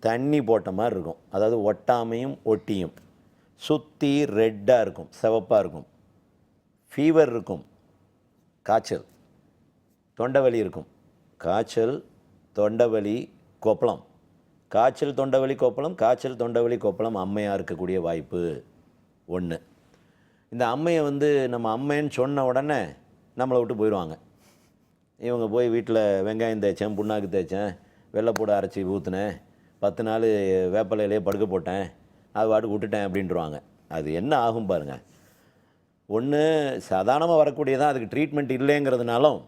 தண்ணி போட்ட மாதிரி இருக்கும். அதாவது ஒட்டாமையும் ஒட்டியும், சுற்றி ரெட்டாக இருக்கும், சிவப்பாக இருக்கும். ஃபீவர் இருக்கும், காய்ச்சல், தொண்டைவலி இருக்கும். காய்ச்சல், தொண்டைவலி, கொப்பளம். காய்ச்சல், தொண்டைவலி, கொப்பளம், காய்ச்சல், தொண்டைவலி, கொப்பளம் அம்மையாக இருக்கக்கூடிய வாய்ப்பு ஒன்று. இந்த அம்மையை வந்து நம்ம அம்மைன்னு சொன்ன உடனே நம்மளை விட்டு போயிடுவாங்க. இவங்க போய் வீட்டில் வெங்காயம் தேய்ச்சேன், புண்ணாக்கு தேய்ச்சேன், வெள்ளைப்பூடை அரைச்சி ஊற்றுனேன், 10 நாள் வேப்பலையிலே படுக்க போட்டேன், அது பாட்டுக்கு விட்டுட்டேன் அப்படின்ட்டுருவாங்க. அது என்ன ஆகும் பாருங்கள். ஒன்று சாதாரணமாக வரக்கூடியதான், அதுக்கு ட்ரீட்மெண்ட் இல்லைங்கிறதுனாலும்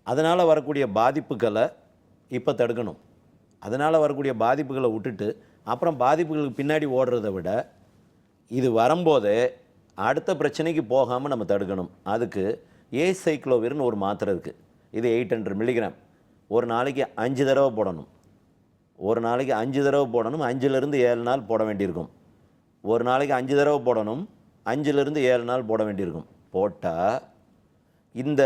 அதனால் வரக்கூடிய பாதிப்புகளை இப்போ தடுக்கணும். அதனால் வரக்கூடிய பாதிப்புகளை விட்டுட்டு அப்புறம் பாதிப்புகளுக்கு பின்னாடி ஓடுறதை விட இது வரும்போதே அடுத்த பிரச்சனைக்கு போகாமல் நம்ம தடுக்கணும். அதுக்கு ஏசைக்ளோவிர்னு ஒரு மாத்திரை இருக்குது. இது 800 மில்லிகிராம். ஒரு நாளைக்கு 5 தடவை போடணும். ஒரு நாளைக்கு 5 தடவை போடணும். 5லேருந்து 7 நாள் போட வேண்டியிருக்கும். ஒரு நாளைக்கு 5 தடவை போடணும். 5லேருந்து 7 நாள் போட வேண்டியிருக்கும். போட்டால் இந்த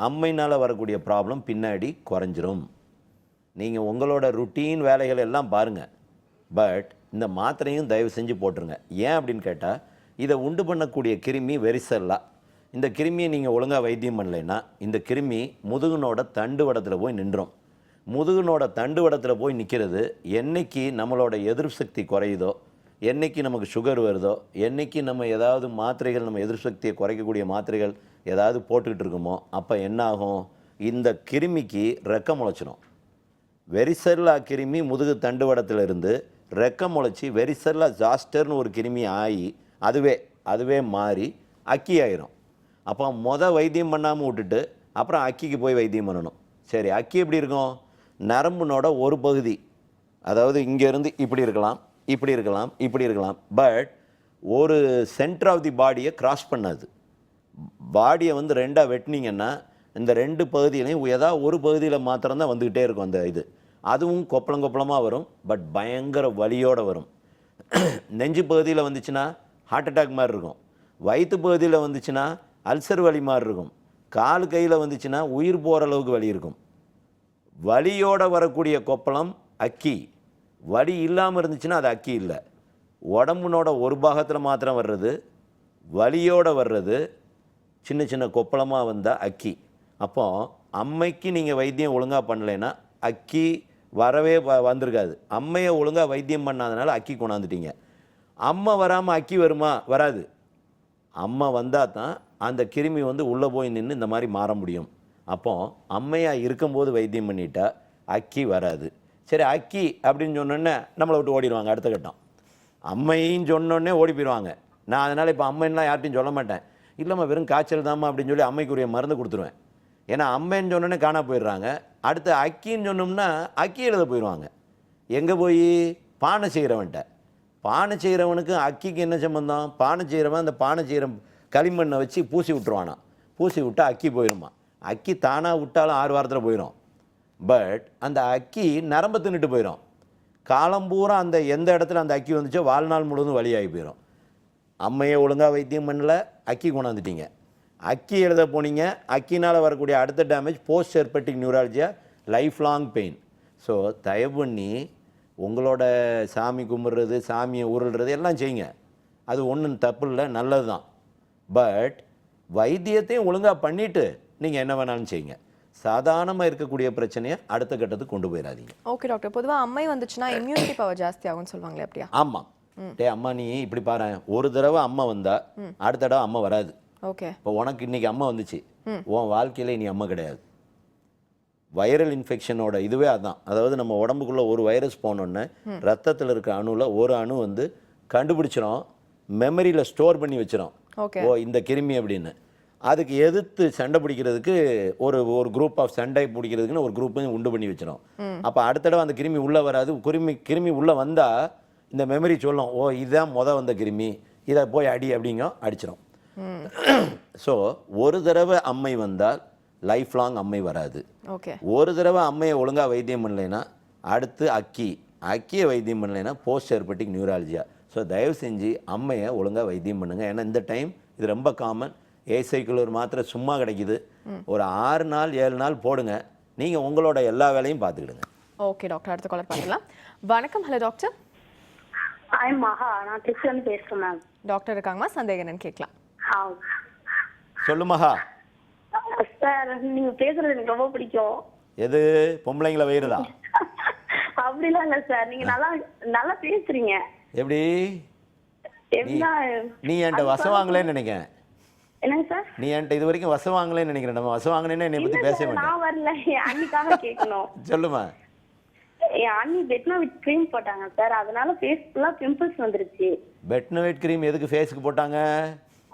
அம்மைனால் வரக்கூடிய ப்ராப்ளம் பின்னாடி குறைஞ்சிரும். நீங்கள் உங்களோட ருட்டீன் வேலைகள் எல்லாம் பாருங்கள், பட் இந்த மாத்திரையும் தயவு செஞ்சு போட்டுருங்க. ஏன் அப்படின்னு கேட்டால், இதை உண்டு பண்ணக்கூடிய கிருமி வெரிசெல்லா. இந்த கிருமியை நீங்கள் ஒழுங்காக வைத்தியம் பண்ணலைன்னா இந்த கிருமி முதுகுனோட தண்டுவடத்தில் போய் நின்றோம். முதுகுனோட தண்டுவடத்தில் போய் நிற்கிறது. என்றைக்கு நம்மளோட எதிர்ப்பு சக்தி குறையுதோ, என்றைக்கு நமக்கு சுகர் வருதோ, என்றைக்கு நம்ம ஏதாவது மாத்திரைகள், நம்ம எதிர்ப்பு சக்தியை குறைக்கக்கூடிய மாத்திரைகள் ஏதாவது போட்டுக்கிட்டு இருக்கோமோ, அப்போ என்ன ஆகும்? இந்த கிருமிக்கு ரெக்க முளைச்சிடும். வெரிசெல்லா கிருமி முதுகு தண்டுவடத்தில் இருந்து ரெக்க முளைச்சி வெரிசெல்லா ஜாஸ்டர்னு ஒரு கிருமி ஆகி அதுவே மாறி அக்கி ஆயிரும். அப்போ வைத்தியம் பண்ணாமல் விட்டுட்டு அப்புறம் அக்கிக்கு போய் வைத்தியம் பண்ணணும். சரி, அக்கி எப்படி இருக்கும்? நரம்புனோட ஒரு பகுதி. அதாவது இங்கேருந்து இப்படி இருக்கலாம், இப்படி இருக்கலாம், இப்படி இருக்கலாம். பட் ஒரு சென்டர் ஆஃப் தி பாடியை கிராஸ் பண்ணாது. பாடியை வந்து ரெண்டாக வெட்டினீங்கன்னா இந்த 2 பகுதியிலையும் ஏதாவது ஒரு பகுதியில் மாத்திரம்தான் வந்துக்கிட்டே இருக்கும் அந்த இது. அதுவும் கொப்பளமாக வரும், பட் பயங்கர வலியோடு வரும். நெஞ்சு பகுதியில் வந்துச்சுன்னா ஹார்ட் அட்டாக் மாதிரி இருக்கும். வயிற்று பகுதியில் வந்துச்சுன்னா அல்சர் வலி மாதிரி இருக்கும். கால் கையில் வந்துச்சுன்னா உயிர் போகிற அளவுக்கு வலி இருக்கும். வலியோடு வரக்கூடிய கொப்பளம் அக்கி. வலி இல்லாமல் இருந்துச்சுன்னா அது அக்கி இல்லை. உடம்புனோட ஒரு பாகத்தில் மாத்திரம் வர்றது, வலியோடு வர்றது, சின்ன சின்ன கொப்பளமாக வந்தால் அக்கி. அப்போது அம்மைக்கு நீங்கள் வைத்தியம் ஒழுங்காக பண்ணலைன்னா அக்கி வரவே வந்திருக்காது. அம்மையை ஒழுங்காக வைத்தியம் பண்ணாதனால அக்கி கொண்டாந்துட்டீங்க. அம்மை வராமல் அக்கி வருமா? வராது. அம்மை வந்தால் தான் அந்த கிருமி வந்து உள்ளே போய் நின்று இந்த மாதிரி மாற முடியும். அப்போ அம்மையாக இருக்கும்போது வைத்தியம் பண்ணிட்டா அக்கி வராது. சரி, அக்கி அப்படின்னு சொன்னோன்னே நம்மளை விட்டு ஓடிடுவாங்க. அடுத்த கட்டம் அம்மைன்னு சொன்னோடனே ஓடி போயிடுவாங்க. நான் அதனால் இப்போ அம்மைன்னா யார்ட்டையும் சொல்ல மாட்டேன். இல்லைம்மா வெறும் காய்ச்சல் தாம்மா அப்படின்னு சொல்லி அம்மைக்குரிய மருந்து கொடுத்துருவேன். ஏன்னா அம்மைன்னு சொன்னோன்னே காணா போயிடுறாங்க. அடுத்து அக்கின்னு சொன்னோம்னா அக்கி எழுத போயிடுவாங்க. எங்கே போய்? பானை செய்கிறவன்ட்ட. பானை செய்கிறவனுக்கு அக்கிக்கு என்ன சம்பந்தம்? பானை செய்கிறவன் அந்த பானை செய்கிற களிமண்ணை வச்சு பூசி விட்டுருவானா. பூசி விட்டால் அக்கி போயிடுமா. அக்கி தானாக விட்டாலும் 6 வாரத்தில் போயிடும். பட் அந்த அக்கி நரம்பை தின்னுட்டு போயிடும். காலம்பூரா அந்த எந்த இடத்துல அந்த அக்கி வந்துச்சோ வாழ்நாள் முழுவதும் வலியாகி போயிடும். அம்மையை ஒழுங்காக வைத்தியம் பண்ணல, அக்கி கொண்டாந்துட்டீங்க. அக்கி எழுத போனீங்க. அக்கினால் வரக்கூடிய அடுத்த damage post herpetic neuralgia, life long pain. So தயவு பண்ணி உங்களோட சாமி கும்பிட்றது, சாமியை உருள்றது எல்லாம் செய்யுங்க. அது ஒன்றும் தப்பு இல்லை, நல்லது தான். பட் வைத்தியத்தையும் ஒழுங்காக பண்ணிவிட்டு நீங்கள் என்ன வேணாலும் செய்யுங்க. சாதாரணமாக இருக்கக்கூடிய பிரச்சனையை அடுத்த கட்டத்துக்கு கொண்டு போயிடாதீங்க. ஓகே டாக்டர், பொதுவாக அம்மை வந்துச்சுன்னா இம்யூனிட்டி பவர் ஜாஸ்தி ஆகும்னு சொல்லுவாங்களே, அப்படியா? ஆமாம். அம்மா நீ இப்படி பாரு, ஒரு தடவை அம்மா வந்தா அடுத்த தடவை அம்மா வராது. ஓகே. இப்போ உனக்கு இன்னைக்கு அம்மா வந்துச்சு, உன் வாழ்க்கையில் இனி அம்மா கிடையாது. வைரல் இன்ஃபெக்ஷனோட இதுவே அதுதான். அதாவது நம்ம உடம்புக்குள்ள ஒரு வைரஸ் போனோன்னே ரத்தத்தில் இருக்க அணுவில் ஒரு அணு வந்து கண்டுபிடிச்சிடும், மெமரியில் ஸ்டோர் பண்ணி வச்சிடும். ஓகே. ஓ இந்த கிருமி அப்படின்னு. அதுக்கு எதிர்த்து சண்டை பிடிக்கிறதுக்கு ஒரு ஒரு குரூப் ஆஃப் சண்டை பிடிக்கிறதுக்குன்னு ஒரு குரூப் உண்டு பண்ணி வச்சிடும். அப்போ அடுத்த தடவை அந்த கிருமி உள்ளே வராது. கிருமி உள்ளே வந்தால் இந்த மெமரி சொல்லும், ஓ இதுதான் வந்த கிருமி, இதை போய் அடி அப்படிங்க அடிச்சிடும். ஸோ ஒரு தடவை அம்மை வந்தால் லைஃப் லாங் அம்மை வராது. ஓகே. ஒரு தடவை அம்மையை ஒழுங்காக வைத்தியம் பண்ணலைன்னா அடுத்து அக்கியை வைத்தியம் பண்ணலைன்னா போஸ்ட் ஹெர்பெட்டிக் நியூராலஜியா. ஸோ தயவு செஞ்சு அம்மையை ஒழுங்காக வைத்தியம் பண்ணுங்கள். ஏன்னா இந்த டைம் இது ரொம்ப காமன். ஏசைக்குள்ள ஒரு மாத்திரை சும்மா கிடைக்குது, ஒரு 6 நாள் 7 நாள் போடுங்க, நீங்கள் உங்களோட எல்லா வேலையும் பார்த்துக்கிடுங்க. ஓகே டாக்டர், அடுத்த காலர் பார்க்கலாம். வணக்கம். Hello doctor. மகா, நான் திருச்சியிலிருந்து பேசுறேன் மேம். டாக்டர் இருக்காங்கம்மா, சந்தேகம் என்னன்னு கேட்கலாம். சொல்லு மகா. சார், நீங்க பேசுறது எனக்கு ரொம்ப பிடிக்கும். எது பொம்பளைங்களை வயிறுதா? அப்படிலாம் இல்ல சார், நீங்க நல்லா நல்லா பேசுறீங்க. எப்படி நீ என்கிட்ட வசம் வாங்கலன்னு நினைக்கிறேன். என்னங்க சார்? நீ என்கிட்ட இது வரைக்கும் வசம் வாங்கலன்னு நினைக்கிறேன். நம்ம வசம் வாங்கினேன்னா என்னை பற்றி பேச மாட்டேன். நான் வரல, என் அண்ணிக்காக கேட்கணும். சொல்லுமா. என் அண்ணி பெட்னோவிட் க்ரீம் போட்டாங்க சார், அதனால ஃபேஸ் ஃபுல்லா பிம்பிள்ஸ் வந்துருச்சு. பெட்னோவிட் க்ரீம் எதுக்கு ஃபேஸ்க்கு போட்டாங்க?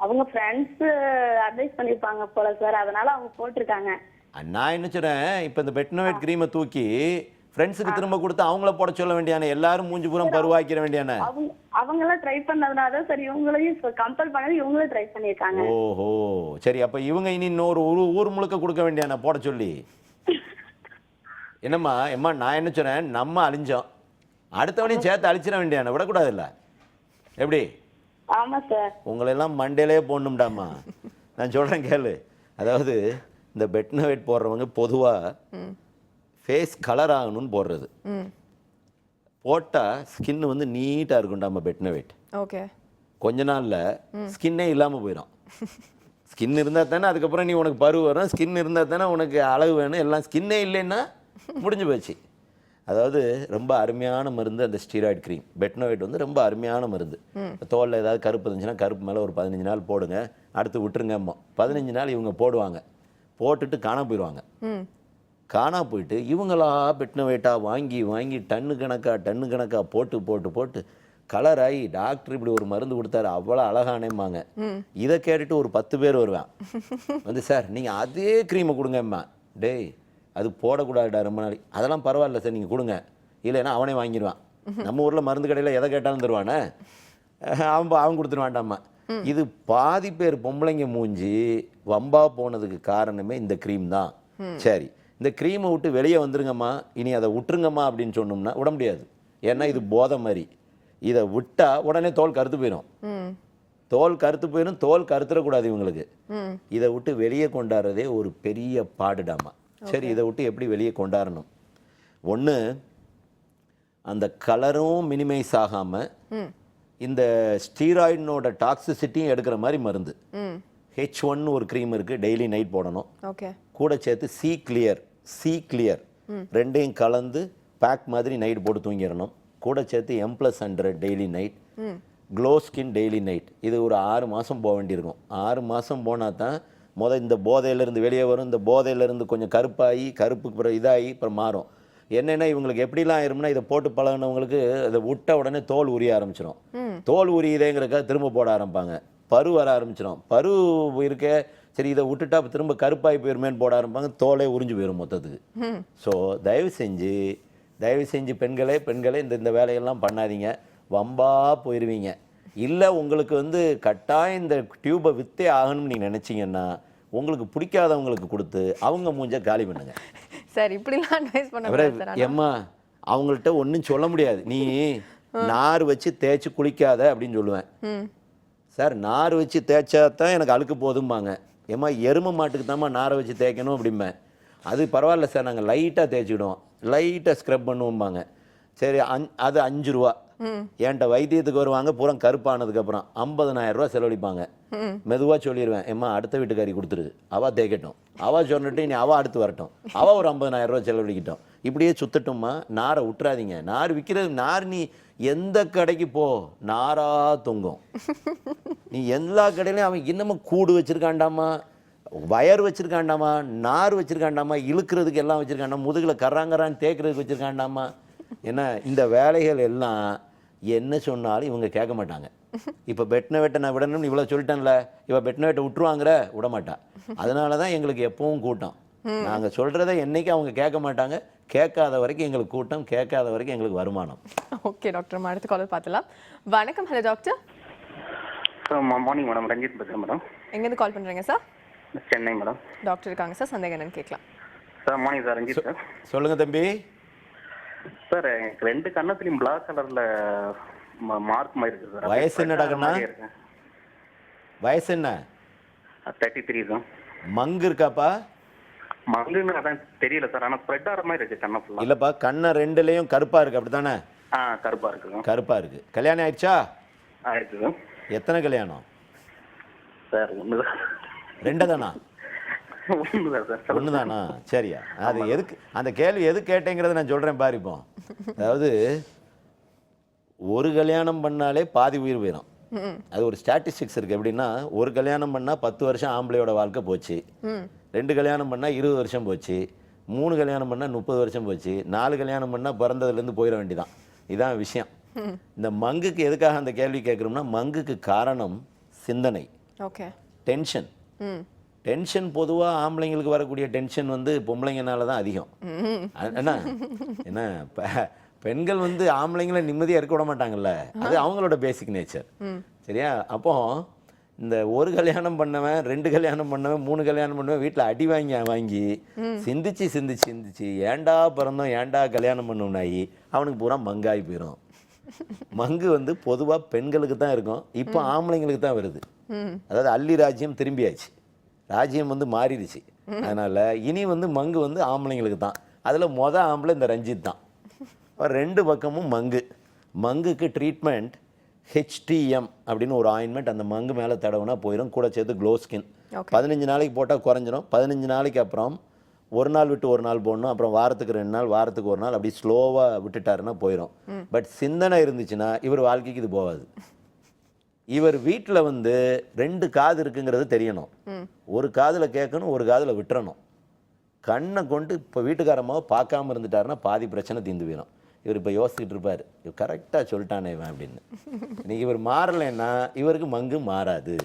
அவங்க ஃப்ரெண்ட்ஸ் அட்வைஸ் பண்ணிருப்பாங்க போல சார், அதனால அவங்க போட்டிருக்காங்க. நான் என்ன சொல்றேன், இப்போ இந்த பெட்னோவிட் க்ரீமை தூக்கி ஃப்ரெண்ட்ஸுக்கு திரும்ப கொடுத்து அவங்கள போட சொல்ல வேண்டியானே, எல்லாரும் மூஞ்சி பூரம் பருவாக்கிற வேண்டியானே. அவங்க எல்லாம் ட்ரை பண்ணதுனால சரி இவங்களையும் கம்பல் பண்ணது, இவங்களும் ட்ரை பண்ணிருக்காங்க. ஓஹோ சரி, அப்ப இவங்க இனி இன்னொரு ஊர் முழுக்க கொடுக்க வேண்டியானே போட சொல்லி. என்னம்மா எம்மா, நான் என்ன சொன்னேன், நம்ம அழிஞ்சோம், அடுத்தவனையும் சேர்த்து அழிச்சிட வேண்டியானே, விடக்கூடாது இல்லை? எப்படி? ஆமா சார். உங்களெல்லாம் மண்டேலே போடணும்டாமா. நான் சொல்றேன் கேளு. அதாவது இந்த பெட்னோவிட் போடுறவங்க பொதுவா ஃபேஸ் கலர் ஆகணும்னு போடுறது. போட்டால் ஸ்கின் வந்து நீட்டாக இருக்கும்டாமா பெட்னோவிட். ஓகே. கொஞ்ச நாளில் ஸ்கின்னே இல்லாமல் போயிடும். ஸ்கின் இருந்தால் தானே அதுக்கப்புறம் நீ உனக்கு பரு வரும், ஸ்கின் இருந்தால் தானே உனக்கு அழகு வேணும். எல்லாம் ஸ்கின்னே இல்லைன்னா முடிஞ்சு போச்சு. அதாவது ரொம்ப அருமையான மருந்து அந்த ஸ்டீராய்டு க்ரீம். பெட்னோவிட் வந்து ரொம்ப அருமையான மருந்து. தோலில் ஏதாவது கருப்பு இருந்துச்சுன்னா கருப்பு மேலே ஒரு 15 நாள் போடுங்க, அடுத்து விட்டுருங்க. 15 நாள் இவங்க போடுவாங்க, போட்டுட்டு காண போயிடுவாங்க. காணா போயிட்டு இவங்களா பெட்னோவிட்டாக வாங்கி டன்னு கணக்காக போட்டு கலராகி டாக்டர் இப்படி ஒரு மருந்து கொடுத்தாரு, அவ்வளோ அழகானேம்மாங்க. இதை கேட்டுட்டு ஒரு 10 பேர் வருவேன் வந்து, சார் நீங்கள் அதே க்ரீமை கொடுங்கம்மா. டேய் அது போடக்கூடாதுடா ரொம்ப நாளைக்கு. அதெல்லாம் பரவாயில்ல சார், நீங்கள் கொடுங்க, இல்லைன்னா அவனே வாங்கிடுவான். நம்ம ஊரில் மருந்து கடையில் எதை கேட்டாலும் தருவானே, அவன் கொடுத்துருவான்டாம்மா. இது பாதி பேர் பொம்பளைங்க மூஞ்சி வம்பா போனதுக்கு காரணமே இந்த க்ரீம் தான். சரி, இந்த க்ரீமை விட்டு வெளியே வந்துருங்கம்மா, இனி அதை விட்டுருங்கம்மா அப்படின்னு சொன்னோம்னா விட முடியாது. ஏன்னா இது போதை மாதிரி. இதை விட்டா உடனே தோல் கருத்து போயிடும். தோல் கருத்துறக்கூடாது இவங்களுக்கு. இதை விட்டு வெளியே கொண்டாடுறதே ஒரு பெரிய பாடுடாமா. சரி, இதை விட்டு எப்படி வெளியே கொண்டாடணும்? ஒன்று, அந்த கலரும் மினிமைஸ் ஆகாமல் இந்த ஸ்டீராய்டினோட டாக்ஸிசிட்டியும் எடுக்கிற மாதிரி மருந்து. H1 ஒரு க்ரீம் இருக்குது, டெய்லி நைட் போடணும். ஓகே. கூட சேர்த்து சி கிளியர் ரெண்டையும் கலந்து பேக் மாதிரி நைட் போட்டு தூங்கிடணும். கூட சேர்த்து M+100 daily night, glow skin daily night. இது ஒரு 6 மாதம் போக வேண்டியிருக்கும். 6 மாதம் போனால் தான் இந்த போதையிலேருந்து வெளியே வரும். இந்த போதையிலேருந்து கொஞ்சம் கருப்புக்கு பிறகு இதாகி அப்புறம் மாறும். என்னென்னா இவங்களுக்கு எப்படிலாம் ஆயிரும்னா, இதை போட்டு பழகினவங்களுக்கு அதை விட்ட உடனே தோல் உரிய ஆரம்பிச்சிடும். தோல் உரியுதேங்கிறக்காக திரும்ப போட ஆரம்பிப்பாங்க. பரு வர ஆரம்பிச்சிடும். பரு இருக்க சரி இதை விட்டுட்டா திரும்ப கருப்பாகி போயிருமேன்னு போட ஆரம்பிப்பாங்க. தோலே உறிஞ்சு போயிடும் மொத்தத்துக்கு. ஸோ தயவு செஞ்சு பெண்களே இந்த வேலையெல்லாம் பண்ணாதீங்க, வம்பா போயிடுவீங்க. இல்லை உங்களுக்கு வந்து கட்டாயம் இந்த டியூப்பை விற்றே ஆகணும்னு நீங்கள் நினச்சிங்கன்னா உங்களுக்கு பிடிக்காதவங்களுக்கு கொடுத்து அவங்க மூஞ்ச காலி பண்ணுங்க. சார் இப்படிலாம் அட்வைஸ் பண்ண ஏம்மா, அவங்கள்ட்ட ஒன்றும் சொல்ல முடியாது. நீ நார் வச்சு தேய்ச்சி குளிக்காத அப்படின்னு சொல்லுவேன். சார் நார் வச்சு தேய்ச்சா தான் எனக்கு அழுக்கு போதும்பாங்க. ஏம்மா எருமை மாட்டுக்கு தாம்மா நாரை வச்சு தேய்க்கணும் அப்படிம்பேன். அது பரவாயில்ல சார், நாங்கள் லைட்டாக தேய்ச்சிக்கிடுவோம், லைட்டாக ஸ்க்ரப் பண்ணுவோம்பாங்க. சரி, அது 5 ரூபா. என்கிட்ட வைத்தியத்துக்கு வருவாங்க, பூரா கருப்பானதுக்கப்புறம் 50,000 ரூபா செலவழிப்பாங்க. மெதுவாக சொல்லிடுவேன், ஏம்மா அடுத்த வீட்டுக்காரி கொடுத்துரு, அவள் தேய்க்கட்டும், அவள் சொன்னிட்டு நீ அவள் அடுத்து வரட்டும், அவள் ஒரு 50,000 ரூபா செலவழிக்கட்டும், இப்படியே சுத்தட்டும்மா. நாரை விட்டுறாதீங்க. நார் விற்கிறது, நார் நீ எந்த கடைக்கு போ நாரா தொங்கும். நீ எல்லா கடையிலையும் அவன் இன்னமும் கூடு வச்சுருக்காண்டாமா, வயர் வச்சுருக்காண்டாமா, நார் வச்சுருக்காண்டாமா, இழுக்கிறதுக்கு எல்லாம் வச்சுருக்காண்டாமா, முதுகில் கராங்கரான்னு தேய்க்கிறதுக்கு வச்சுருக்காண்டாமா. ஏன்னா இந்த வேலைகள் எல்லாம் என்ன சொன்னாலும் இவங்க கேட்க மாட்டாங்க. இப்போ பெட்ன வெட்டை நான் விடணும்னு இவ்வளோ சொல்லிட்டேன்ல, இவள் பெட்ன வெட்டை விட்டுருவாங்கிற விட மாட்டா. அதனால தான் எங்களுக்கு எப்பவும் கூட்டம். நாங்கள் சொல்கிறத என்னைக்கு அவங்க கேட்க மாட்டாங்க. கேட்காத வரைக்கும் எங்களுக்கு கூட்டம், கேட்காத வரைக்கும் எங்களுக்கு வருமானம். ஓகே டாக்டர், நம்ம அடுத்த காலர் பார்த்துலாம். வணக்கம். Hello doctor. Morning madam, Ranjith பேசுகிறேன் மேடம். எங்கேருந்து கால் பண்ணுறீங்க சார்? சென்னை மேடம். டாக்டர் இருக்காங்க சார், சந்தேகம் என்னன்னு கேட்கலாம். Sir morning sir, Ranjith sir. சொல்லுங்கள் தம்பி. சார் எனக்கு 2 கண்ணத்துலையும் பிளாக் கலரில் மார்க் மாதிரி இருக்குது சார். வயசு என்னடா கண்ணா? வயசு என்ன? 33 சார். மங்கு இருக்காப்பா? மங்குன்னு அதான் தெரியல சார், ஆனால் ஸ்ப்ரெட் ஆகிற மாதிரி இருக்குது கண்ணை ஃபுல்லாக. இல்லைப்பா, கண்ணை 2லேயும் கருப்பாக இருக்குது, அப்படி தானே? கருப்பாக இருக்குது. கருப்பாக இருக்குது. கல்யாணம் ஆயிடுச்சா? ஆயிடுச்சு சார். எத்தனை கல்யாணம் சார் 1 தான். 2 தானா? 1 தான் சார். 1 தானா? சரியா? அது எதுக்கு அந்த கேள்வி எது கேட்டேங்கிறத நான் சொல்கிறேன் பாரு. இப்போ அதாவது ஒரு கல்யாணம் பண்ணாலே பாதி உயிர் போயிடும். அது ஒரு ஸ்டாட்டிஸ்டிக்ஸ் இருக்குது. எப்படின்னா, ஒரு கல்யாணம் பண்ணால் 10 வருஷம் ஆம்பளையோட வாழ்க்கை போச்சு, 2 கல்யாணம் பண்ணால் 20 வருஷம் போச்சு, 3 கல்யாணம் பண்ணால் 30 வருஷம் போச்சு, 4 கல்யாணம் பண்ணால் பிறந்ததுலேருந்து போயிட வேண்டியதான். இதான் விஷயம். இந்த மங்குக்கு எதுக்காக அந்த கேள்வி கேட்குறோம்னா, மங்குக்கு காரணம் சிந்தனை, ஓகே, டென்ஷன். டென்ஷன் பொதுவாக ஆம்பளைங்களுக்கு வரக்கூடிய டென்ஷன் வந்து பொம்பளைங்கனால தான் அதிகம். என்ன பெண்கள் வந்து ஆம்பளைங்களை நிம்மதியாக இருக்க விட மாட்டாங்கல்ல, அது அவங்களோட பேசிக் நேச்சர். சரியா? அப்போ இந்த ஒரு கல்யாணம் பண்ணவன், 2 கல்யாணம் பண்ணவன், 3 கல்யாணம் பண்ணவன் வீட்டில் அடி வாங்கி சிந்திச்சு ஏண்டா பிறந்தோம், ஏண்டா கல்யாணம் பண்ணோம்னாயி அவனுக்கு பூரா மங்காய் போயிடும். மங்கு வந்து பொதுவாக பெண்களுக்கு தான் இருக்கும், இப்போ ஆம்பளைங்களுக்கு தான் வருது. அதாவது அள்ளி ராஜ்யம் திரும்பியாச்சு, ராஜ்யம் வந்து மாறிடுச்சு. அதனால் இனி வந்து மங்கு வந்து ஆம்பளைங்களுக்கு தான். அதில் ஆம்பளை இந்த ரஞ்சித் தான். 2 பக்கமும் மங்கு. மங்குக்கு ட்ரீட்மெண்ட் HTM அப்படின்னு ஒரு ஆயின்மெண்ட் அந்த மங்கு மேலே தடவுனா போயிடும். கூட சேர்த்து க்ளோ ஸ்கின் 15 நாளைக்கு போட்டால் குறைஞ்சிரும். 15 நாளைக்கு அப்புறம் 1 நாள் விட்டு 1 நாள் போடணும். அப்புறம் வாரத்துக்கு 2 நாள், வாரத்துக்கு 1 நாள், அப்படி ஸ்லோவாக விட்டுட்டாருன்னா போயிடும். பட் சிந்தனை இருந்துச்சுன்னா இவர் வாழ்க்கைக்கு இது போகாது. இவர் வீட்டில் வந்து 2 காது இருக்குங்கிறது தெரியணும். ஒரு காதில் கேட்கணும், ஒரு காதில் விட்டுறணும். கண்ணை கொண்டு இப்போ வீட்டுக்காரமாக பார்க்காம இருந்துட்டாருன்னா பாதி பிரச்சனை தீர்ந்து போயிடும். இவர் இப்போ யோசிச்சுட்டு இருப்பார், இவர் கரெக்டாக சொல்லிட்டானே இவன் அப்படின்னு. இன்னைக்கு இவர் மாறலைன்னா இவருக்கு மங்கு மாறாது.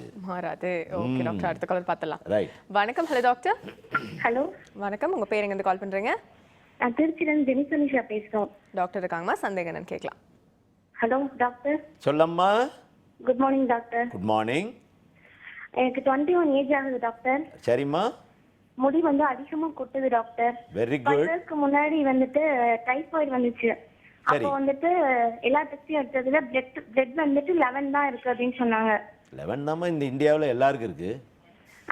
ஓகே டாக்டர், அடுத்த காலர் பார்த்தலாம். ரைட். வணக்கம். Hello doctor. ஹலோ வணக்கம். உங்கள் பேர் எங்கேருந்து கால் பண்ணுறீங்க? நான் திருச்சியிலேருந்து தினிசனிஷா பேசுகிறோம். டாக்டர் இருக்காங்கம்மா, சந்தேகம் என்னன்னு கேட்கலாம். Hello doctor. சொல்லம்மா. Good morning doctor. Good morning. எனக்கு 21 ஏஜ் ஆகுது டாக்டர். சரிம்மா. முடி வந்து அதிகமா கொட்டுது டாக்டர். Very 5 good. இயர்ஸ்க்கு முன்னாடி வந்துட்டு டைஃபாய்டு வந்துச்சு. அப்போ வந்துட்டு எல்லா டெஸ்டையும் எடுத்ததுல பிளட் வந்துட்டு 11 தான் இருக்கு அப்படின்னு சொன்னாங்க. 11 தாம்மா இந்த இந்தியாவில் எல்லாருக்கும் இருக்கு.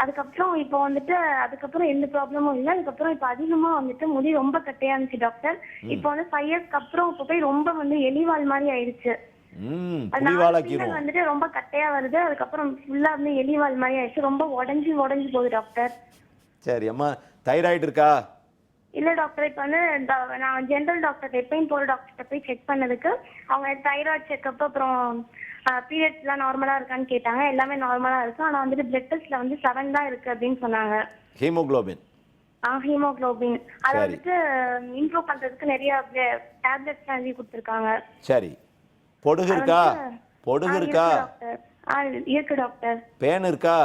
அதுக்கப்புறம் இப்போ வந்துட்டு அதுக்கப்புறம் எந்த ப்ராப்ளமும் இல்லை. அதுக்கப்புறம் இப்போ அதிகமா வந்துட்டு முடி ரொம்ப கட்டையா இருந்துச்சு டாக்டர். இப்போ வந்து 5 இயர்ஸ்க்கு அப்புறம் இப்போ போய் ரொம்ப வந்து எலிவால் மாதிரி ஆயிடுச்சு. வந்துட்டு ரொம்ப கட்டையா வருது. அதுக்கப்புறம் ஃபுல்லா வந்து எலிவால் மாதிரி ஆயிடுச்சு. ரொம்ப உடஞ்சு போகுது டாக்டர். சரி அம்மா, தைராய்டு இருக்கா? இல்ல டாக்டர், இப்போ வந்து நான் ஜெனரல் டாக்டர் எப்பயும் போற டாக்டர்கிட்ட போய் செக் பண்ணதுக்கு அவங்க தைராய்டு செக்அப் அப்புறம் பீரியட்ஸ்லாம் நார்மலா இருக்கான்னு கேட்டாங்க. எல்லாமே நார்மலா இருக்கு. ஆனா வந்துட்டு பிளட் டெஸ்ட்ல வந்து 7 தான் இருக்கு அப்படின்னு சொன்னாங்க. ஹீமோகுளோபின். ஹீமோகுளோபின் அதை வந்துட்டு இம்ப்ரூவ் பண்றதுக்கு நிறைய டேப்லெட்ஸ் எழுதி கொடுத்துருக்காங்க. சரி, பொடுகு இருக்கா? இருக்கு டாக்டர். பேன் இருக்கா?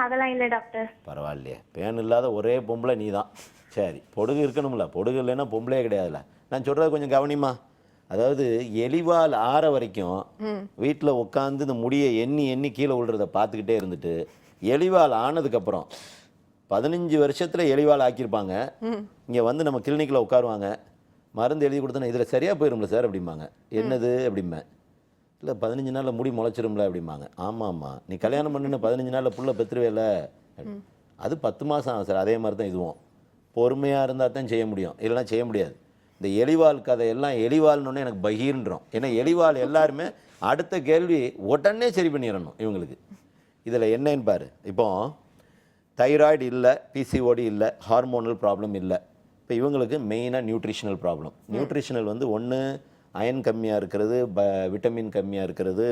அதெல்லாம் இல்லை டாக்டர். பரவாயில்லையே, பேன் இல்லாத ஒரே பொம்பளை நீ தான். சரி, பொடுகு இருக்கணும்ல, பொடுகு இல்லைன்னா பொம்பளையே கிடையாதுல்ல. நான் சொல்கிறது கொஞ்சம் கவனிமா. அதாவது எலிவால் ஆற வரைக்கும் வீட்டில் உட்காந்து இந்த முடியை எண்ணி கீழே விழுறத பார்த்துக்கிட்டே இருந்துட்டு எலிவால் ஆனதுக்கப்புறம் 15 வருஷத்தில் எலிவால் ஆக்கியிருப்பாங்க. இங்கே வந்து நம்ம கிளினிக்கில் உட்காருவாங்க, மருந்து எழுதி கொடுத்தோன்னா இதில் சரியாக போயிடும்ல சார் அப்படிம்பாங்க. என்னது அப்படிம்பேன். இல்லை 15 நாளில் முடி முளைச்சிரும்ல அப்படிம்பாங்க. ஆமாம்மா, நீ கல்யாணம் பண்ணுன்னு 15 நாளில் புள்ள பெற்றுருவேல, அது 10 மாதம் ஆகும் சார். அதே மாதிரி தான் இதுவும் பொறுமையாக இருந்தால் தான் செய்ய முடியும், இல்லைன்னா செய்ய முடியாது. இந்த எலிவால் கதையெல்லாம் எலிவால்னு எனக்கு பகீர்ன்றோம். ஏன்னா எலிவால் எல்லாருமே அடுத்த கேள்வி உடனே சரி பண்ணிடணும் இவங்களுக்கு. இதில் என்னன்னு பாரு, இப்போ தைராய்டு இல்லை, பிசிஓடி இல்லை, ஹார்மோனல் ப்ராப்ளம் இல்லை. இப்போ இவங்களுக்கு மெயினாக நியூட்ரிஷனல் ப்ராப்ளம். நியூட்ரிஷனல் வந்து ஒன்று அயன் கம்மியாக இருக்கிறது, விட்டமின் கம்மியாக இருக்கிறது,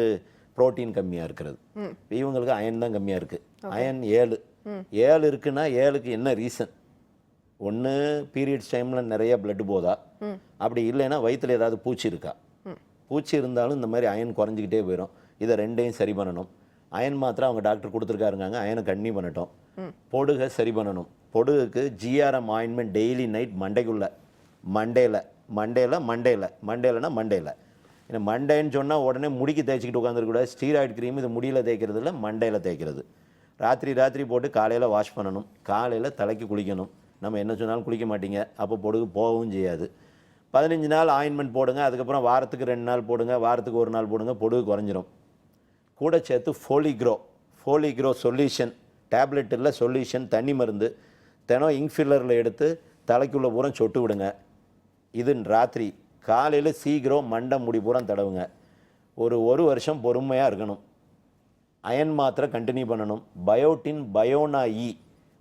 புரோட்டீன் கம்மியாக இருக்கிறது. இப்போ இவங்களுக்கு அயன் தான் கம்மியாக இருக்குது. அயன் 7 இருக்குன்னா 7க்கு என்ன ரீசன்? ஒன்று பீரியட்ஸ் டைமில் நிறைய பிளட் போதா, அப்படி இல்லைன்னா வயிற்றில் ஏதாவது பூச்சி இருக்கா. பூச்சி இருந்தாலும் இந்த மாதிரி அயன் குறைஞ்சிக்கிட்டே போயிடும். இதை ரெண்டையும் சரி பண்ணணும். அயன் மாத்திரை அவங்க டாக்டர் கொடுத்துருக்காருங்க, அயனை கண்ணி பண்ணட்டும். பொடுகை சரி பண்ணணும். பொடுகுக்கு ஜிஆர்எம் ஆயின்மெண்ட் டெய்லி நைட் மண்டைக்குள்ள மண்டேலனா மண்டேல. ஏன்னா மண்டேன்னு சொன்னால் உடனே முடிக்கு தேய்ச்சிக்கிட்டு உட்காந்துருக்கூடாது. ஸ்டீராய்டு க்ரீம் இது முடியில் தேய்க்கிறது இல்லை, மண்டையில் தேய்க்கிறது. ராத்திரி போட்டு காலையில் வாஷ் பண்ணணும். காலையில் தலைக்கு குளிக்கணும். நம்ம என்ன சொன்னாலும் குளிக்க மாட்டீங்க, அப்போ பொடுகு போகவும் செய்யாது. 15 நாள் ஆயின்மெண்ட் போடுங்க. அதுக்கப்புறம் வாரத்துக்கு 2 நாள் போடுங்க, வாரத்துக்கு 1 நாள் போடுங்க, பொடுகு குறைஞ்சிரும். கூட சேர்த்து ஃபோலிக்ரோ சொல்யூஷன், டேப்லெட் இல்லை சொல்யூஷன், தண்ணி மருந்து தினம் இங்க்ஃபில்லரில் எடுத்து தலைக்குள்ளே பூரா சொட்டு விடுங்க. இது ராத்திரி. காலையில் சீக்கிரம் மண்டை முடி பூரா தடவுங்க. ஒரு வருஷம் பொறுமையாக இருக்கணும். அயன் மாத்திரை கண்டினியூ பண்ணணும்.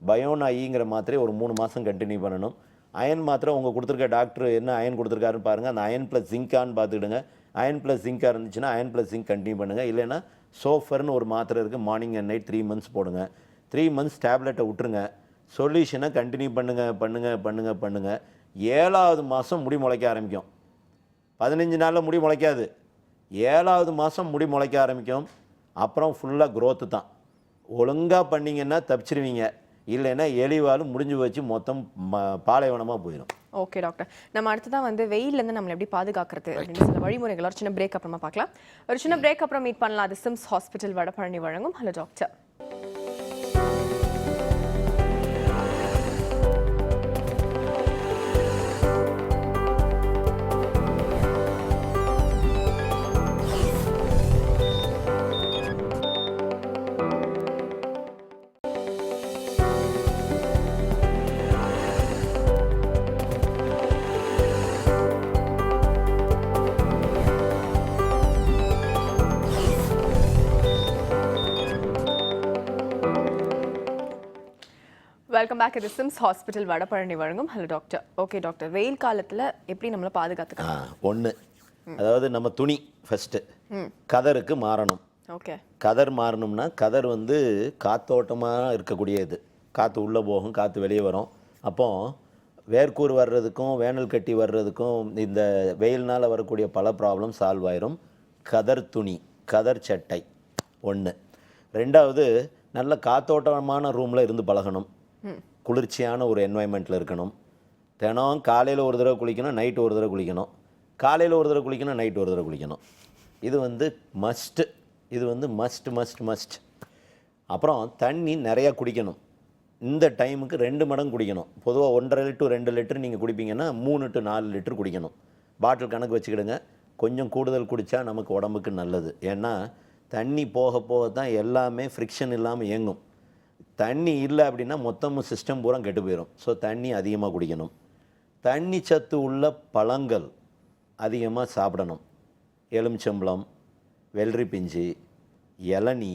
பயோனா ஈங்கிற மாத்திரை ஒரு 3 மாதம் கண்டினியூ பண்ணணும். அயன் மாத்திரை உங்கள் கொடுத்துருக்க டாக்டர் என்ன அயன் கொடுத்துருக்காருன்னு பாருங்கள். அந்த அயன் ப்ளஸ் ஜிங்கான்னு பார்த்துக்கிடுங்க. அயன் ப்ளஸ் ஜிங்காக இருந்துச்சுன்னா அயன் ப்ளஸ் ஜிங்க் கண்டினியூ பண்ணுங்கள். இல்லைன்னா சோஃபர்னு ஒரு மாத்திரை இருக்குது, மார்னிங் அண்ட் நைட் 3 months போடுங்க. 3 months டேப்லெட்டை விட்டுருங்க. சொல்யூஷனை கண்டினியூ பண்ணுங்க. 7வது மாதம் முடி முளைக்க ஆரம்பிக்கும். 15 நாளில் முடி முளைக்காது. 7வது மாதம் முடி முளைக்க ஆரம்பிக்கும். அப்புறம் ஃபுல்லாக growth தான். ஒழுங்காக பண்ணிங்கன்னா தப்பிச்சிருவீங்க. இல்லைன்னா எலிவாலும் முடிஞ்சு வச்சு மொத்தம் பாலைவனமாக போயிடும். ஓகே டாக்டர், நம்ம அடுத்ததான் வந்து வெயிலேருந்து நம்மளை எப்படி பாதுகாக்கிறது அப்படின்னு சில வழிமுறைகள் ஒரு சின்ன பிரேக் அப்புறமா பார்க்கலாம். ஒரு சின்ன பிரேக் அப்புறம் மீட் பண்ணலாம். அது சிம்ஸ் ஹாஸ்பிட்டல் வடபழனி வழங்கும் ஹலோ டாக்டர். Welcome back. இது சிம்ஸ் ஹாஸ்பிட்டல் வடபழனி வழங்கும் ஹலோ டாக்டர். ஓகே டாக்டர், வெயில் காலத்தில் எப்படி நம்மளை பாதுகாத்துக்கலாம்? ஒன்று, அதாவது நம்ம துணி ஃபஸ்ட்டு கதருக்கு மாறணும். ஓகே, கதர் மாறணும்னா கதர் வந்து காத்தோட்டமாக இருக்கக்கூடியது. காற்று உள்ளே போகும், காற்று வெளியே வரும். அப்போ வேர்க்கூர் வர்றதுக்கும் வேனல் கட்டி வர்றதுக்கும் இந்த வெயில்னால் வரக்கூடிய பல ப்ராப்ளம் சால்வ் ஆயிரும். கதர் துணி, கதர் சட்டை ஒன்று. ரெண்டாவது, நல்ல காத்தோட்டமான ரூமில் இருந்து பழகணும். குளிர்ச்சியான ஒரு என்வாயன்மெண்ட்டில் இருக்கணும். தினம் காலையில் ஒரு தடவை குளிக்கணும், நைட்டு ஒரு தடவை குளிக்கணும். காலையில் ஒரு தடவை குளிக்கணும், நைட்டு ஒரு தடவை குளிக்கணும். இது வந்து மஸ்ட்டு. இது வந்து மஸ்ட். அப்புறம் தண்ணி நிறையா குடிக்கணும். இந்த டைமுக்கு 2 மடங்கு குடிக்கணும். பொதுவாக 1.5 to 2 லிட்டர் நீங்கள் குடிப்பீங்கன்னா 3 to 4 லிட்டர் குடிக்கணும். பாட்டில் கணக்கு வச்சுக்கிடுங்க. கொஞ்சம் கூடுதல் குடித்தா நமக்கு உடம்புக்கு நல்லது. ஏன்னா தண்ணி போக தான் எல்லாமே ஃப்ரிக்ஷன் இல்லாமல் இயங்கும். தண்ணி இல்லை அப்படின்னா மொத்தமும் சிஸ்டம் பூரா கெட்டு போயிடும். ஸோ தண்ணி அதிகமாக குடிக்கணும். தண்ணி சத்து உள்ள பழங்கள் அதிகமாக சாப்பிடணும். எலுமிச்சம்பழம், வெள்ளரி பிஞ்சு, இளநீ,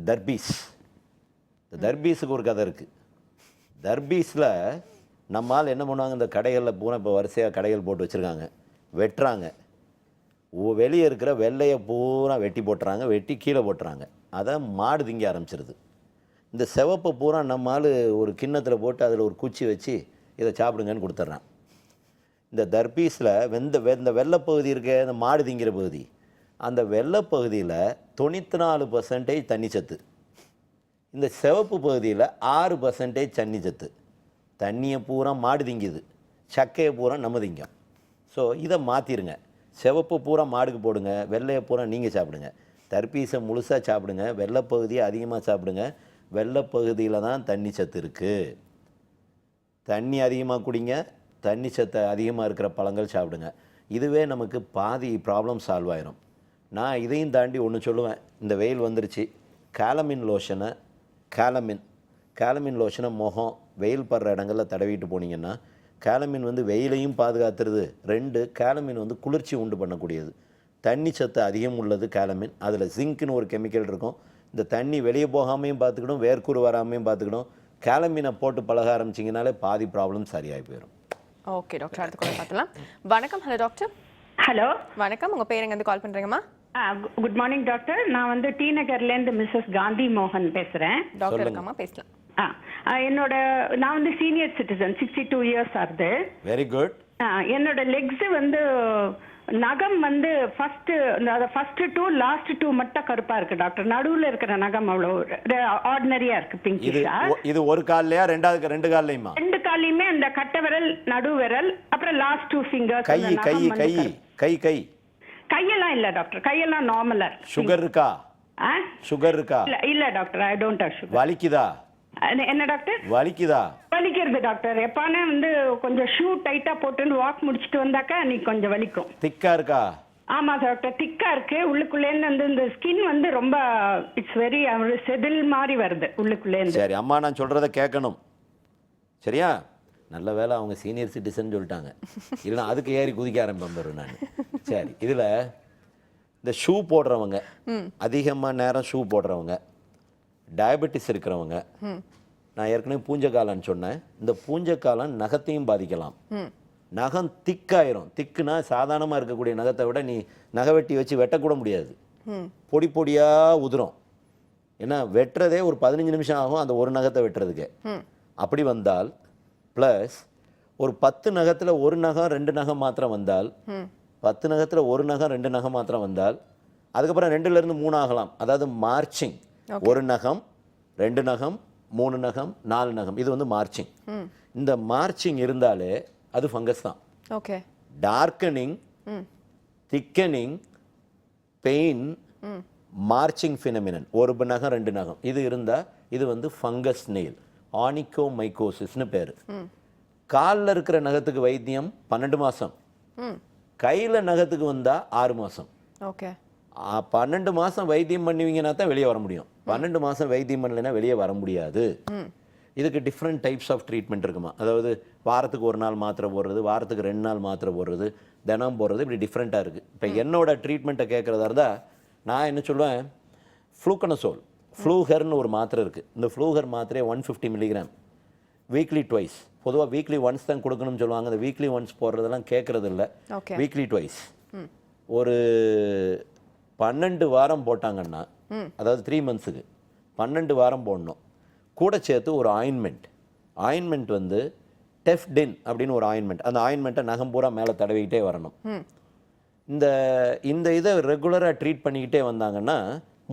தர்பீஸ். தர்பீஸுக்கு ஒரு கதை இருக்குது. தர்பீஸில் நம்மால் என்ன பண்ணுவாங்க, இந்த கடைகளில் பூரா இப்போ வரிசையாக கடைகள் போட்டு வச்சுருக்காங்க, வெட்டுறாங்க. வெளியே இருக்கிற வெள்ளையை பூரா வெட்டி போட்டுறாங்க, வெட்டி கீழே போட்டுறாங்க. அதை மாடு திங்க ஆரம்பிச்சிருது. இந்த சிவப்பை பூரா நம்மால் ஒரு கிண்ணத்தில் போட்டு அதில் ஒரு குச்சி வச்சு இதை சாப்பிடுங்கன்னு கொடுத்துட்றான். இந்த தர்பீஸில் இந்த வெள்ளைப்பகுதி இருக்க இந்த மாடு திங்கிற பகுதி, அந்த வெள்ளைப்பகுதியில் 94% தண்ணி சத்து. இந்த சிவப்பு பகுதியில் 6% தண்ணி சத்து. தண்ணியை பூரா மாடு திங்குது, சக்கையை பூரா நம்ம திங்கும். ஸோ இதை மாற்றிடுங்க. சிவப்பு பூரா மாடுக்கு போடுங்க, வெள்ளையை பூரா நீங்கள் சாப்பிடுங்க. தர்பீஸை முழுசாக சாப்பிடுங்க, வெள்ளைப்பகுதியை அதிகமாக சாப்பிடுங்க. வெள்ளைப்பகுதியில் தான் தண்ணி சத்து இருக்குது. தண்ணி அதிகமாக குடிங்க, தண்ணி சத்து அதிகமாக இருக்கிற பழங்கள் சாப்பிடுங்க. இதுவே நமக்கு பாதி ப்ராப்ளம் சால்வ் ஆயிரும். நான் இதையும் தாண்டி ஒன்று சொல்லுவேன். இந்த வெயில் வந்துருச்சு, காலமின் லோஷனை, கேலமின் லோஷனை முகம் வெயில் படுற இடங்களில் தடவிட்டு போனீங்கன்னா கேலமின் வந்து வெயிலையும் பாதுகாத்துறது. 2 கேலமின் வந்து குளிர்ச்சி உண்டு பண்ணக்கூடியது. தண்ணி சத்து அதிகம் உள்ளது கேலமின். அதில் ஜிங்க்னு ஒரு கெமிக்கல் இருக்கும். இந்த தண்ணி வெளியே போகாமையும் பார்த்துக்கணும், வேர்க்கூறு வராமையும் பார்த்துக்கணும். கேலமினை போட்டு பழக ஆரம்பிச்சிங்கனாலே பாதி ப்ராப்ளம் சரியாகி போயிடும். ஓகே டாக்டர், அடுத்த கால் பார்க்கலாம். வணக்கம். Hello doctor. ஹலோ, வணக்கம். உங்க பேர் எங்கேருந்து கால் பண்றீங்கம்மா? Good morning doctor. நான் வந்து டி நகர்லேருந்து மிஸ்ஸஸ் காந்தி மோகன் பேசுகிறேன். டாக்டர் இருக்காமா, பேசலாம். நான் வந்து சீனியர் சிட்டிசன், 62 இயர்ஸ் ஆகுது. Very good. என்னோட லெக்ஸ் வந்து நகம் வந்து ஃபர்ஸ்ட் 2 லாஸ்ட் 2 மட்டும் கருப்பா இருக்கு டாக்டர். நடுவுல இருக்கிற நகம் அவ்வளோ ஆர்டினரியா இருக்கு, இது பிங்கிஷா. இது ஒரு கால்லையா, ரெண்டு கால்லையுமா? 2 காலையுமே அந்த கட்டை விரல், நடு விரல், அப்புறம் லாஸ்ட் 2 ஃபிங்கர்ஸ். கை கை கை கை கை கையெல்லாம் இல்ல டாக்டர், கையெல்லாம் நார்மலா. சுகர் இருக்கா? சுகர் இருக்கா? இல்ல doctor, I don't have sugar. வலிக்குதா? என்ன டாக்டர்? வலிக்குதா? வலிக்கிறது டாக்டர். எப்பானே வந்து கொஞ்சம் ஷூ டைட்டா போட்டு வாக் முடிச்சிட்டு வந்தாக்கா நீ கொஞ்சம் வலிக்கும். திக்கா இருக்கா? ஆமா டாக்டர், திக்கா இருக்கு. உள்ளுக்குள்ளேருந்து வந்து இந்த ஸ்கின் வந்து ரொம்ப இட்ஸ் வெரி செதில் மாதிரி வருது உள்ளுக்குள்ளேருந்து. சரி அம்மா, நான் சொல்றத கேட்கணும், சரியா? நல்ல வேளை அவங்க சீனியர் சிட்டிசன் சொல்லிட்டாங்க, இல்லைன்னா அதுக்கு ஏறி குதிக்க ஆரம்பிப்பேன் நான். சரி, இதில் இந்த ஷூ போடுறவங்க, அதிகமாக நேரம் ஷூ போடுறவங்க, டயபெட்டிஸ் இருக்கிறவங்க, நான் ஏற்கனவே பூஞ்சக்காலன்னு சொன்னேன். இந்த பூஞ்சக்காலம் நகத்தையும் பாதிக்கலாம். நகம் திக்காயிரும். திக்குனா சாதாரணமாக இருக்கக்கூடிய நகத்தை விட நீ நகை வெட்டி வச்சு வெட்டக்கூட முடியாது, பொடி பொடியாக உதிரும். ஏன்னா வெட்டுறதே ஒரு 15 நிமிஷம் ஆகும் அந்த ஒரு நகத்தை வெட்டுறதுக்கு. அப்படி வந்தால் ப்ளஸ் ஒரு 10 நகத்தில் ஒரு நகம் 2 நகம் மாத்திரம் வந்தால், 10 நகத்தில் ஒரு நகம் 2 நகம் மாத்திரம் வந்தால், அதுக்கப்புறம் 2லேருந்து 3 ஆகலாம். அதாவது மார்ச்சிங், ஒரு நகம் 2 நகம் 3 நகம் 4 நகம், இது வந்து மார்ச்சிங். இந்த மார்ச்சிங் இருந்தாலே அது ஃபங்கஸ் தான். Okay. Darkening, thickening, pain, marching phenomenon, ஒரு நகம் 2 நகம், இது இருந்தால் இது வந்து ஃபங்கஸ் நெயில், ஆனிகோமைகோசிஸ்னு பேர். காலில் இருக்கிற நகத்துக்கு வைத்தியம் 12 மாதம், கையில் நகத்துக்கு வந்தால் 6 மாதம். ஓகே. 12 மாதம் வைத்தியம் பண்ணுவீங்கன்னா தான் வெளியே வர முடியும். 12 மாதம் வைத்தியம் பண்ணலைன்னா வெளியே வர முடியாது. இதுக்கு டிஃப்ரெண்ட் டைப்ஸ் ஆஃப் ட்ரீட்மெண்ட் இருக்குமா. அதாவது வாரத்துக்கு 1 நாள் மாத்திரை போடுறது, வாரத்துக்கு 2 நாள் மாத்திரை போடுறது, தினம் போடுறது, இப்படி டிஃப்ரெண்ட்டாக இருக்குது. இப்போ என்னோட ட்ரீட்மெண்ட்டை கேட்குறதா இருந்தால் நான் என்ன சொல்லுவேன், ஃப்ளூகனசோல், ஃப்ளூகர்னு ஒரு மாத்திரை இருக்குது. இந்த ஃப்ளூகர் மாத்திரையை 150 மில்லிகிராம் வீக்லி ட்வைஸ். பொதுவாக வீக்லி ஒன்ஸ் தான் கொடுக்கணும்னு சொல்லுவாங்க. அந்த வீக்லி ஒன்ஸ் போடுறதெல்லாம் கேட்குறது இல்லை. வீக்லி ட்வைஸ் ஒரு 12 வாரம் போட்டாங்கன்னா, அதாவது 3 மந்த்ஸுக்கு 12 வாரம் போடணும். கூட சேர்த்து ஒரு ஆயின்மெண்ட் வந்து டெஃப்டின் அப்படின்னு ஒரு ஆயின்மெண்ட். அந்த ஆயின்மெண்ட்டை நகம் பூரா மேலே தடவிக்கிட்டே வரணும். இந்த இதை ரெகுலராக ட்ரீட் பண்ணிக்கிட்டே வந்தாங்கன்னா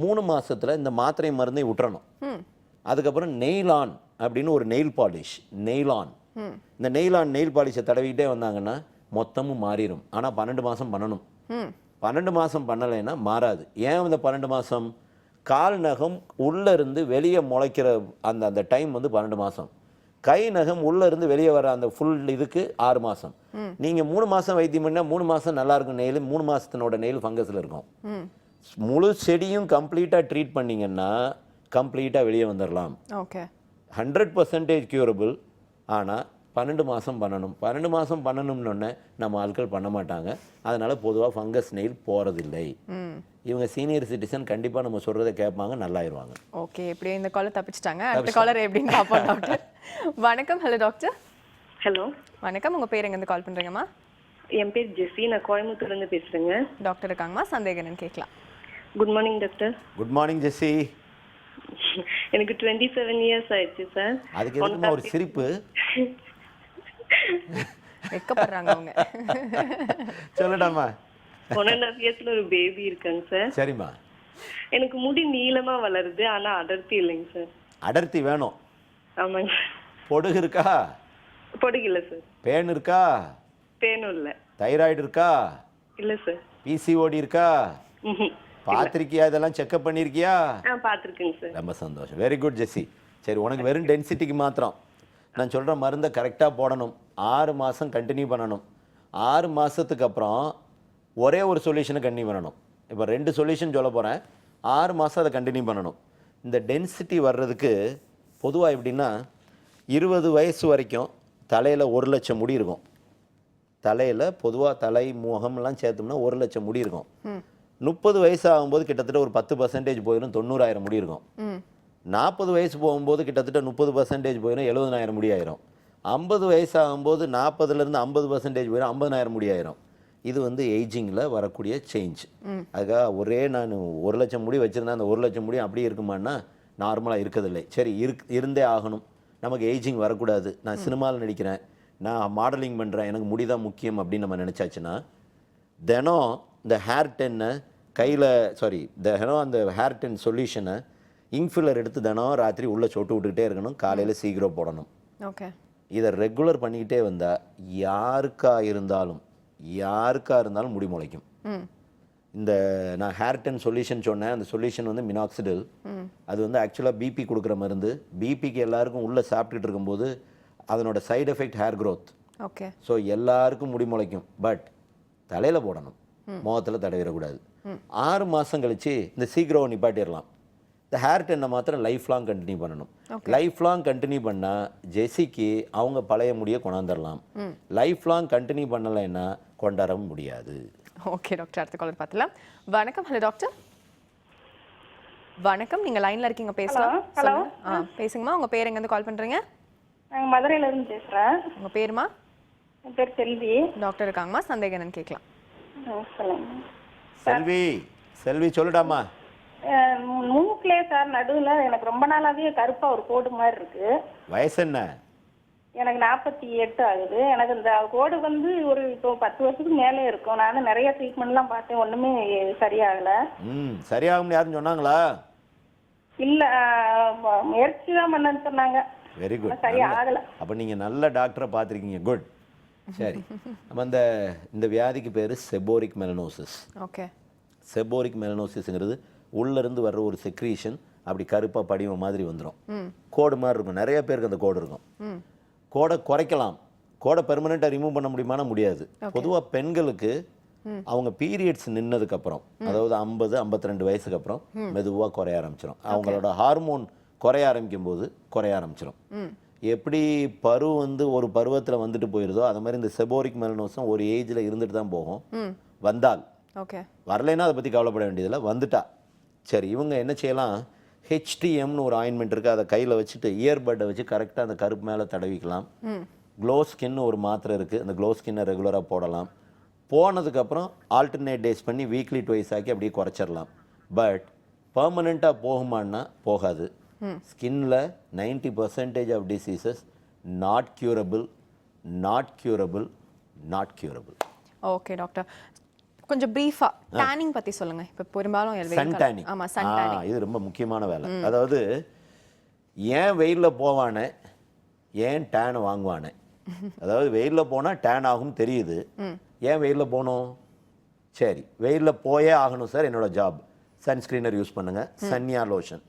3 மாதத்தில் இந்த மாத்திரை மருந்தை விட்டுறணும். அதுக்கப்புறம் நெய்லான் அப்படின்னு ஒரு நெயில் பாலிஷ், நெய்லான், இந்த நெய்லான் நெயில் பாலிஷை தடவிக்கிட்டே வந்தாங்கன்னா மொத்தமும் மாறிடும். ஆனால் 12 மாதம் பண்ணணும். 12 மாதம் பண்ணலைன்னா மாறாது. ஏன் இந்த 12 மாதம்? கால் நகம் உள்ளேருந்து வெளியே முளைக்கிற அந்த டைம் வந்து 12 மாதம். கை நகம் உள்ளேருந்து வெளியே வர அந்த ஃபுல் இதுக்கு 6 மாதம். நீங்கள் 3 மாதம் வைத்தியம் பண்ணால் 3 மாதம் நல்லா இருக்கும் நெயில், 3 மாதத்தினோட நெயில் ஃபங்கஸில் இருக்கும். முழு செடியும் கம்ப்ளீட்டாக ட்ரீட் பண்ணிங்கன்னா கம்ப்ளீட்டாக வெளியே வந்துடலாம். ஓகே. 100% க்யூரபிள். ஆனால் 12 மாதம் பண்ணணும். 12 மாதம் பண்ணணும்னு நம்ம ஆட்கள் பண்ண மாட்டாங்க. அதனால் பொதுவாக ஃபங்கஸ் நெயில் போகிறதில்லை. இவங்க சீனியர் சிட்டிசன் கண்டிப்பாக நம்ம சொல்கிறத கேட்பாங்க, நல்லாயிருவாங்க. ஓகே, இப்படியே இந்த காலர் தப்பிச்சிட்டாங்க. அடுத்த காலர் எப்படின்னு பார்ப்போம் டாக்டர். வணக்கம். Hello doctor. ஹலோ வணக்கம். உங்கள் பேர் எங்கேருந்து கால் பண்ணுறீங்கம்மா? என் பேர் ஜெஸ்ஸி, நான் கோயம்புத்தூர்லேருந்து பேசுகிறேங்க. டாக்டர் இருக்காங்கம்மா, சந்தேகம் என்னன்னு கேட்கலாம். Good morning doctor. Good morning Jessie. எனக்கு 27 இயர்ஸ் ஆயிடுச்சு சார். அதுக்கு எதுக்குமா ஒரு சிரிப்பு? வெக்கப்படுறாங்க அவங்க. சொல்லடாமா. 1.5 இயர்ஸ்ல ஒரு பேபி இருக்காங்க சார். சரிம்மா. எனக்கு முடி நீளமா வளருது, ஆனா அடர்த்தி இல்லைங்க சார். அடர்த்தி வேணும். ஆமாங்க. பொடுகு இருக்கா? பொடுகு இல்லை சார். பேன் இருக்கா? பேனும் இல்லை. தைராய்டு இருக்கா? இல்லை சார். பிசிஓடி இருக்கா? பார்த்துருக்கியா? இதெல்லாம் செக்அப் பண்ணியிருக்கியா? பார்த்துருக்கேங்க சார். ரொம்ப சந்தோஷம். வெரி குட் ஜெஸ்ஸி. சரி, உனக்கு வெறும் டென்சிட்டிக்கு மாத்திரம் நான் சொல்கிற மருந்தை கரெக்டாக போடணும். 6 மாதம் கண்டினியூ பண்ணணும். 6 மாதத்துக்கு அப்புறம் ஒரே ஒரு சொல்யூஷனை கண்டினியூ பண்ணணும். இப்போ 2 சொல்யூஷன் சொல்ல போகிறேன். 6 மாதம் அதை கண்டினியூ பண்ணணும். இந்த டென்சிட்டி வர்றதுக்கு பொதுவாக எப்படின்னா 20 வயசு வரைக்கும் தலையில் 1 லட்சம் முடி இருக்கும். தலையில் பொதுவாக தலை முகம்லாம் சேர்த்தோம்னா 1 லட்சம் முடி இருக்கும். 30 வயசு ஆகும்போது கிட்டத்தட்ட ஒரு 10% போயிடும், 90,000 முடி இருக்கும். 40 வயசு போகும்போது கிட்டத்தட்ட 30% போயிடும், 70,000 முடி ஆயிரும். 50 வயசு ஆகும்போது 40லேருந்து 50% போயிடும், 50,000 முடி ஆயிரும். இது வந்து ஏஜிங்கில் வரக்கூடிய சேஞ்ச். அதுக்காக ஒரே நான் 1 லட்சம் முடி வச்சுருந்தேன், அந்த 1 லட்சம் முடி அப்படியே இருக்குமான்னா நார்மலாக இருக்கிறதில்லை. சரி இருந்தே ஆகணும், நமக்கு ஏஜிங் வரக்கூடாது, நான் சினிமாவில் நடிக்கிறேன், நான் மாடலிங் பண்ணுறேன், எனக்கு முடி தான் முக்கியம் அப்படின்னு நம்ம நினச்சாச்சுன்னா தினம் இந்த ஹேர் டென்னை கையில் தினம் அந்த ஹேர் டென் சொல்யூஷனை இங்க்ஃபில்லர் எடுத்து தினம் ராத்திரி உள்ளே சொட்டு விட்டுக்கிட்டே இருக்கணும், காலையில் சீக்கிரம் போடணும். ஓகே, இதை ரெகுலர் பண்ணிக்கிட்டே வந்தால் யாருக்கா இருந்தாலும் முடி முளைக்கும். இந்த நான் ஹேர் டென் சொல்யூஷன் சொன்னேன், அந்த சொல்யூஷன் வந்து மினாக்சிடில். அது வந்து ஆக்சுவலாக பிபி கொடுக்குற மருந்து. பிபிக்கு எல்லாருக்கும் உள்ளே சாப்பிட்டுட்டு இருக்கும்போது அதனோட side effect hair growth. Okay. So எல்லாருக்கும் முடி முளைக்கும், பட் தலையில் போடணும், முகத்தில் தடவிடக்கூடாது. 6 மாதம் கழித்து இந்த சீக்கிரம் நிப்பாட்டிடலாம். இந்த ஹேர் டென்னை மாத்திரம் லைஃப் லாங் கண்டினியூ பண்ணணும். லைஃப் லாங் கண்டினியூ பண்ணால் ஜெஸிக்கு அவங்க பழைய முடியை கொண்டாந்துடலாம். லைஃப் லாங் கண்டினியூ பண்ணலைன்னா கொண்டாட முடியாது. ஓகே டாக்டர், அடுத்த காலர் பார்த்துலாம். வணக்கம். Hello doctor. வணக்கம், நீங்கள் லைனில் இருக்கீங்க, பேசலாம். ஹலோ. பேசுங்கம்மா. உங்கள் பேர் எங்கேருந்து கால் பண்ணுறீங்க? நாங்கள் மதுரையிலேருந்து பேசுகிறேன். உங்கள் பேருமா? என் பேர் செல்வி. டாக்டர் இருக்காங்கம்மா, சந்தேகம் என்னன்னு கேட்கலாம். சொல்லுங்க. செல்வி சொல்லுடாமா. மூக்கிலே சார் நடுவில் எனக்கு ரொம்ப நாளாவே கருப்பாக ஒரு கோடு மாதிரி இருக்கு. வயசு என்ன? எனக்கு 48 ஆகுது. எனக்கு இந்த கோடு வந்து ஒரு இப்போ 10 வருஷத்துக்கு மேலே இருக்கும். நான் நிறைய ட்ரீட்மெண்ட்லாம் பார்த்தேன், ஒன்றுமே சரியாகலை. சரியாகும்னு யாரும் சொன்னாங்களா? இல்லை, முயற்சி தான் பண்ணன்னு சொன்னாங்க. வெரி குட், சரியாகலை. அப்போ நீங்கள் நல்ல டாக்டரை பார்த்துருக்கீங்க, குட். சரி, நம்ம இந்த வியாதிக்கு பேர் செபோரிக் மெலனோசிஸ். ஓகே. செபோரிக் மெலனோசிஸ்ங்கிறது உள்ளேருந்து வர்ற ஒரு செக்ரீஷன், அப்படி கருப்பாக படிவம் மாதிரி வந்துடும், கோடு மாதிரி இருக்கும். நிறைய பேருக்கு அந்த கோடு இருக்கும். கோடை குறைக்கலாம், கோடை பெர்மனெண்ட்டாக ரிமூவ் பண்ண முடியுமானா முடியாது. பொதுவாக பெண்களுக்கு அவங்க பீரியட்ஸ் நின்னதுக்கப்புறம், அதாவது 50-52 வயசுக்கு அப்புறம் மெதுவாக குறைய ஆரம்பிச்சிடும். அவங்களோட ஹார்மோன் குறைய ஆரம்பிக்கும் போது குறைய ஆரம்பிச்சிடும். எப்படி பரு வந்து ஒரு பருவத்தில் வந்துட்டு போயிருதோ அது மாதிரி இந்த செபோரிக் மெலனோசம் ஒரு ஏஜில் இருந்துட்டு தான் போகும். வந்தால் ஓகே, வரலைன்னா அதை பற்றி கவலைப்பட வேண்டியதில்லை. வந்துட்டா சரி, இவங்க என்ன செய்யலாம், ஹெச்டிஎம்னு ஒரு ஆயின்மெண்ட் இருக்குது, அதை கையில் வச்சுட்டு இயர்பட்டை வச்சு கரெக்டாக அந்த கருப்பு மேலே தடவிக்கலாம். க்ளோ ஸ்கின்னு ஒரு மாத்திரை இருக்குது, அந்த க்ளோ ஸ்கின்னை ரெகுலராக போடலாம். போனதுக்கப்புறம் ஆல்டர்னேட் டேஸ் பண்ணி வீக்லி 2 ஆக்கி அப்படியே குறைச்சிடலாம். பட் பர்மனெண்ட்டாக போகுமான்னா போகாது. ஸ்கின்ல 90% of diseases not curable. Okay doctor, கொஞ்சம் பிரீஃபா டேனிங் பத்தி சொல்லுங்க. இப்போ பெரும்பாலும் சன் டேனிங். ஆமா, சன் டேனிங் இது ரொம்ப முக்கியமான வேலை. அதாவது ஏன் வெயிலில் போவானே, ஏன் டேனை வாங்குவானே. அதாவது வெயிலில் போனால் டேன் ஆகும் தெரியுது, ஏன் வெயிலில் போகணும்? சரி, வெயிலில் போயே ஆகணும் சார், என்னோட ஜாப். சன்ஸ்க்ரீனர் யூஸ் பண்ணுங்கள், சன்னியா லோஷன்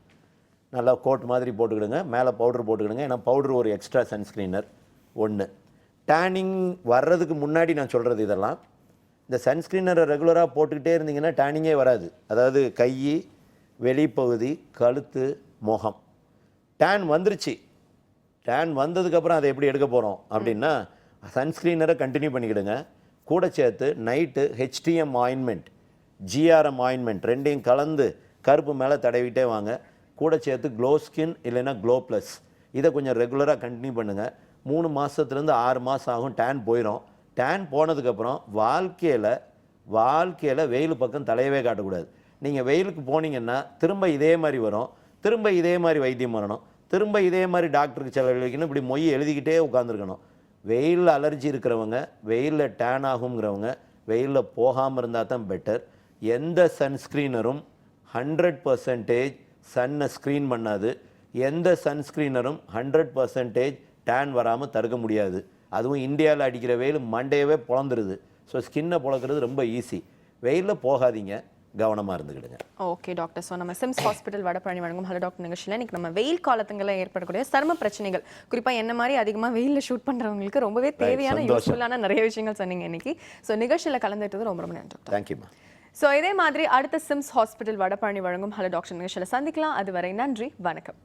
நல்லா கோட் மாதிரி போட்டுக்கிடுங்க, மேலே பவுடர் போட்டுக்கிடுங்க. ஏன்னா பவுடர் ஒரு எக்ஸ்ட்ரா சன்ஸ்க்ரீனர். ஒன்று, டேனிங் வர்றதுக்கு முன்னாடி நான் சொல்கிறது இதெல்லாம். இந்த சன்ஸ்க்ரீனரை ரெகுலராக போட்டுக்கிட்டே இருந்தீங்கன்னா டேனிங்கே வராது. அதாவது கை, வெளிப்பகுதி, கழுத்து, முகம். டேன் வந்துருச்சு, டேன் வந்ததுக்கப்புறம் அதை எப்படி எடுக்க போகிறோம் அப்படின்னா, சன்ஸ்க்ரீனரை கண்டினியூ பண்ணிக்கிடுங்க. கூட சேர்த்து night HDM ointment, GRM ointment ரெண்டையும் கலந்து கருப்பு மேலே தடவிட்டே வாங்க. கூட சேர்த்து க்ளோ ஸ்கின் இல்லைன்னா க்ளோ ப்ளஸ், இதை கொஞ்சம் ரெகுலராக கண்டினியூ பண்ணுங்கள். 3 மாதத்துலேருந்து 6 மாதம் ஆகும், டேன் போயிடும். டேன் போனதுக்கப்புறம் வாழ்க்கையில் வெயில் பக்கம் தலையவே காட்டக்கூடாது. நீங்கள் வெயிலுக்கு போனீங்கன்னா திரும்ப இதே மாதிரி வரும், திரும்ப இதே மாதிரி வைத்தியம் பண்ணணும், திரும்ப இதே மாதிரி டாக்டருக்கு செலவழிக்கணும், இப்படி மொய் எழுதிக்கிட்டே உட்காந்துருக்கணும். வெயிலில் அலர்ஜி இருக்கிறவங்க, வெயிலில் டேன் ஆகுங்கிறவங்க வெயிலில் போகாமல் இருந்தால் தான் பெட்டர். எந்த சன்ஸ்க்ரீனரும் 100% சன்னை ஸ்க்ரீன் பண்ணாது. எந்த சன்ஸ்க்ரீனரும் 100% டேன் வராமல் தடுக்க முடியாது. அதுவும் இந்தியாவில் அடிக்கிற வெயில் மண்டையவே பொழந்துருது. ஸோ ஸ்கின்னை பொழக்கிறது ரொம்ப ஈஸி. வெயிலில் போகாதீங்க, கவனமாக இருந்துக்கிடுங்க. ஓகே டாக்டர், ஸோ நம்ம சிம்ஸ் ஹாஸ்பிட்டல் வடபழனி வழங்கும் ஹலோ டாக்டர் நிகழ்ச்சியில் இன்றைக்கி நம்ம வெயில் காலத்துங்களில் ஏற்படக்கூடிய சரும பிரச்சனைகள், குறிப்பாக என்ன மாதிரி அதிகமாக வெயிலில் ஷூட் பண்ணுறவங்களுக்கு ரொம்பவே தேவையான யூஸ்ஃபுல்லான நிறைய விஷயங்கள் சொன்னீங்க இன்னைக்கு. ஸோ நிகழ்ச்சியில் கலந்துட்டது ரொம்ப ரொம்ப நன்றி டாக்டர். தேங்க்யூமா. ஸோ இதே மாதிரி அடுத்த சிம்ஸ் ஹாஸ்பிட்டல் வடபழனி வழங்கும் ஹலோ டாக்டர் நிகழ்ச்சியில் சந்திக்கலாம். அதுவரை நன்றி, வணக்கம்.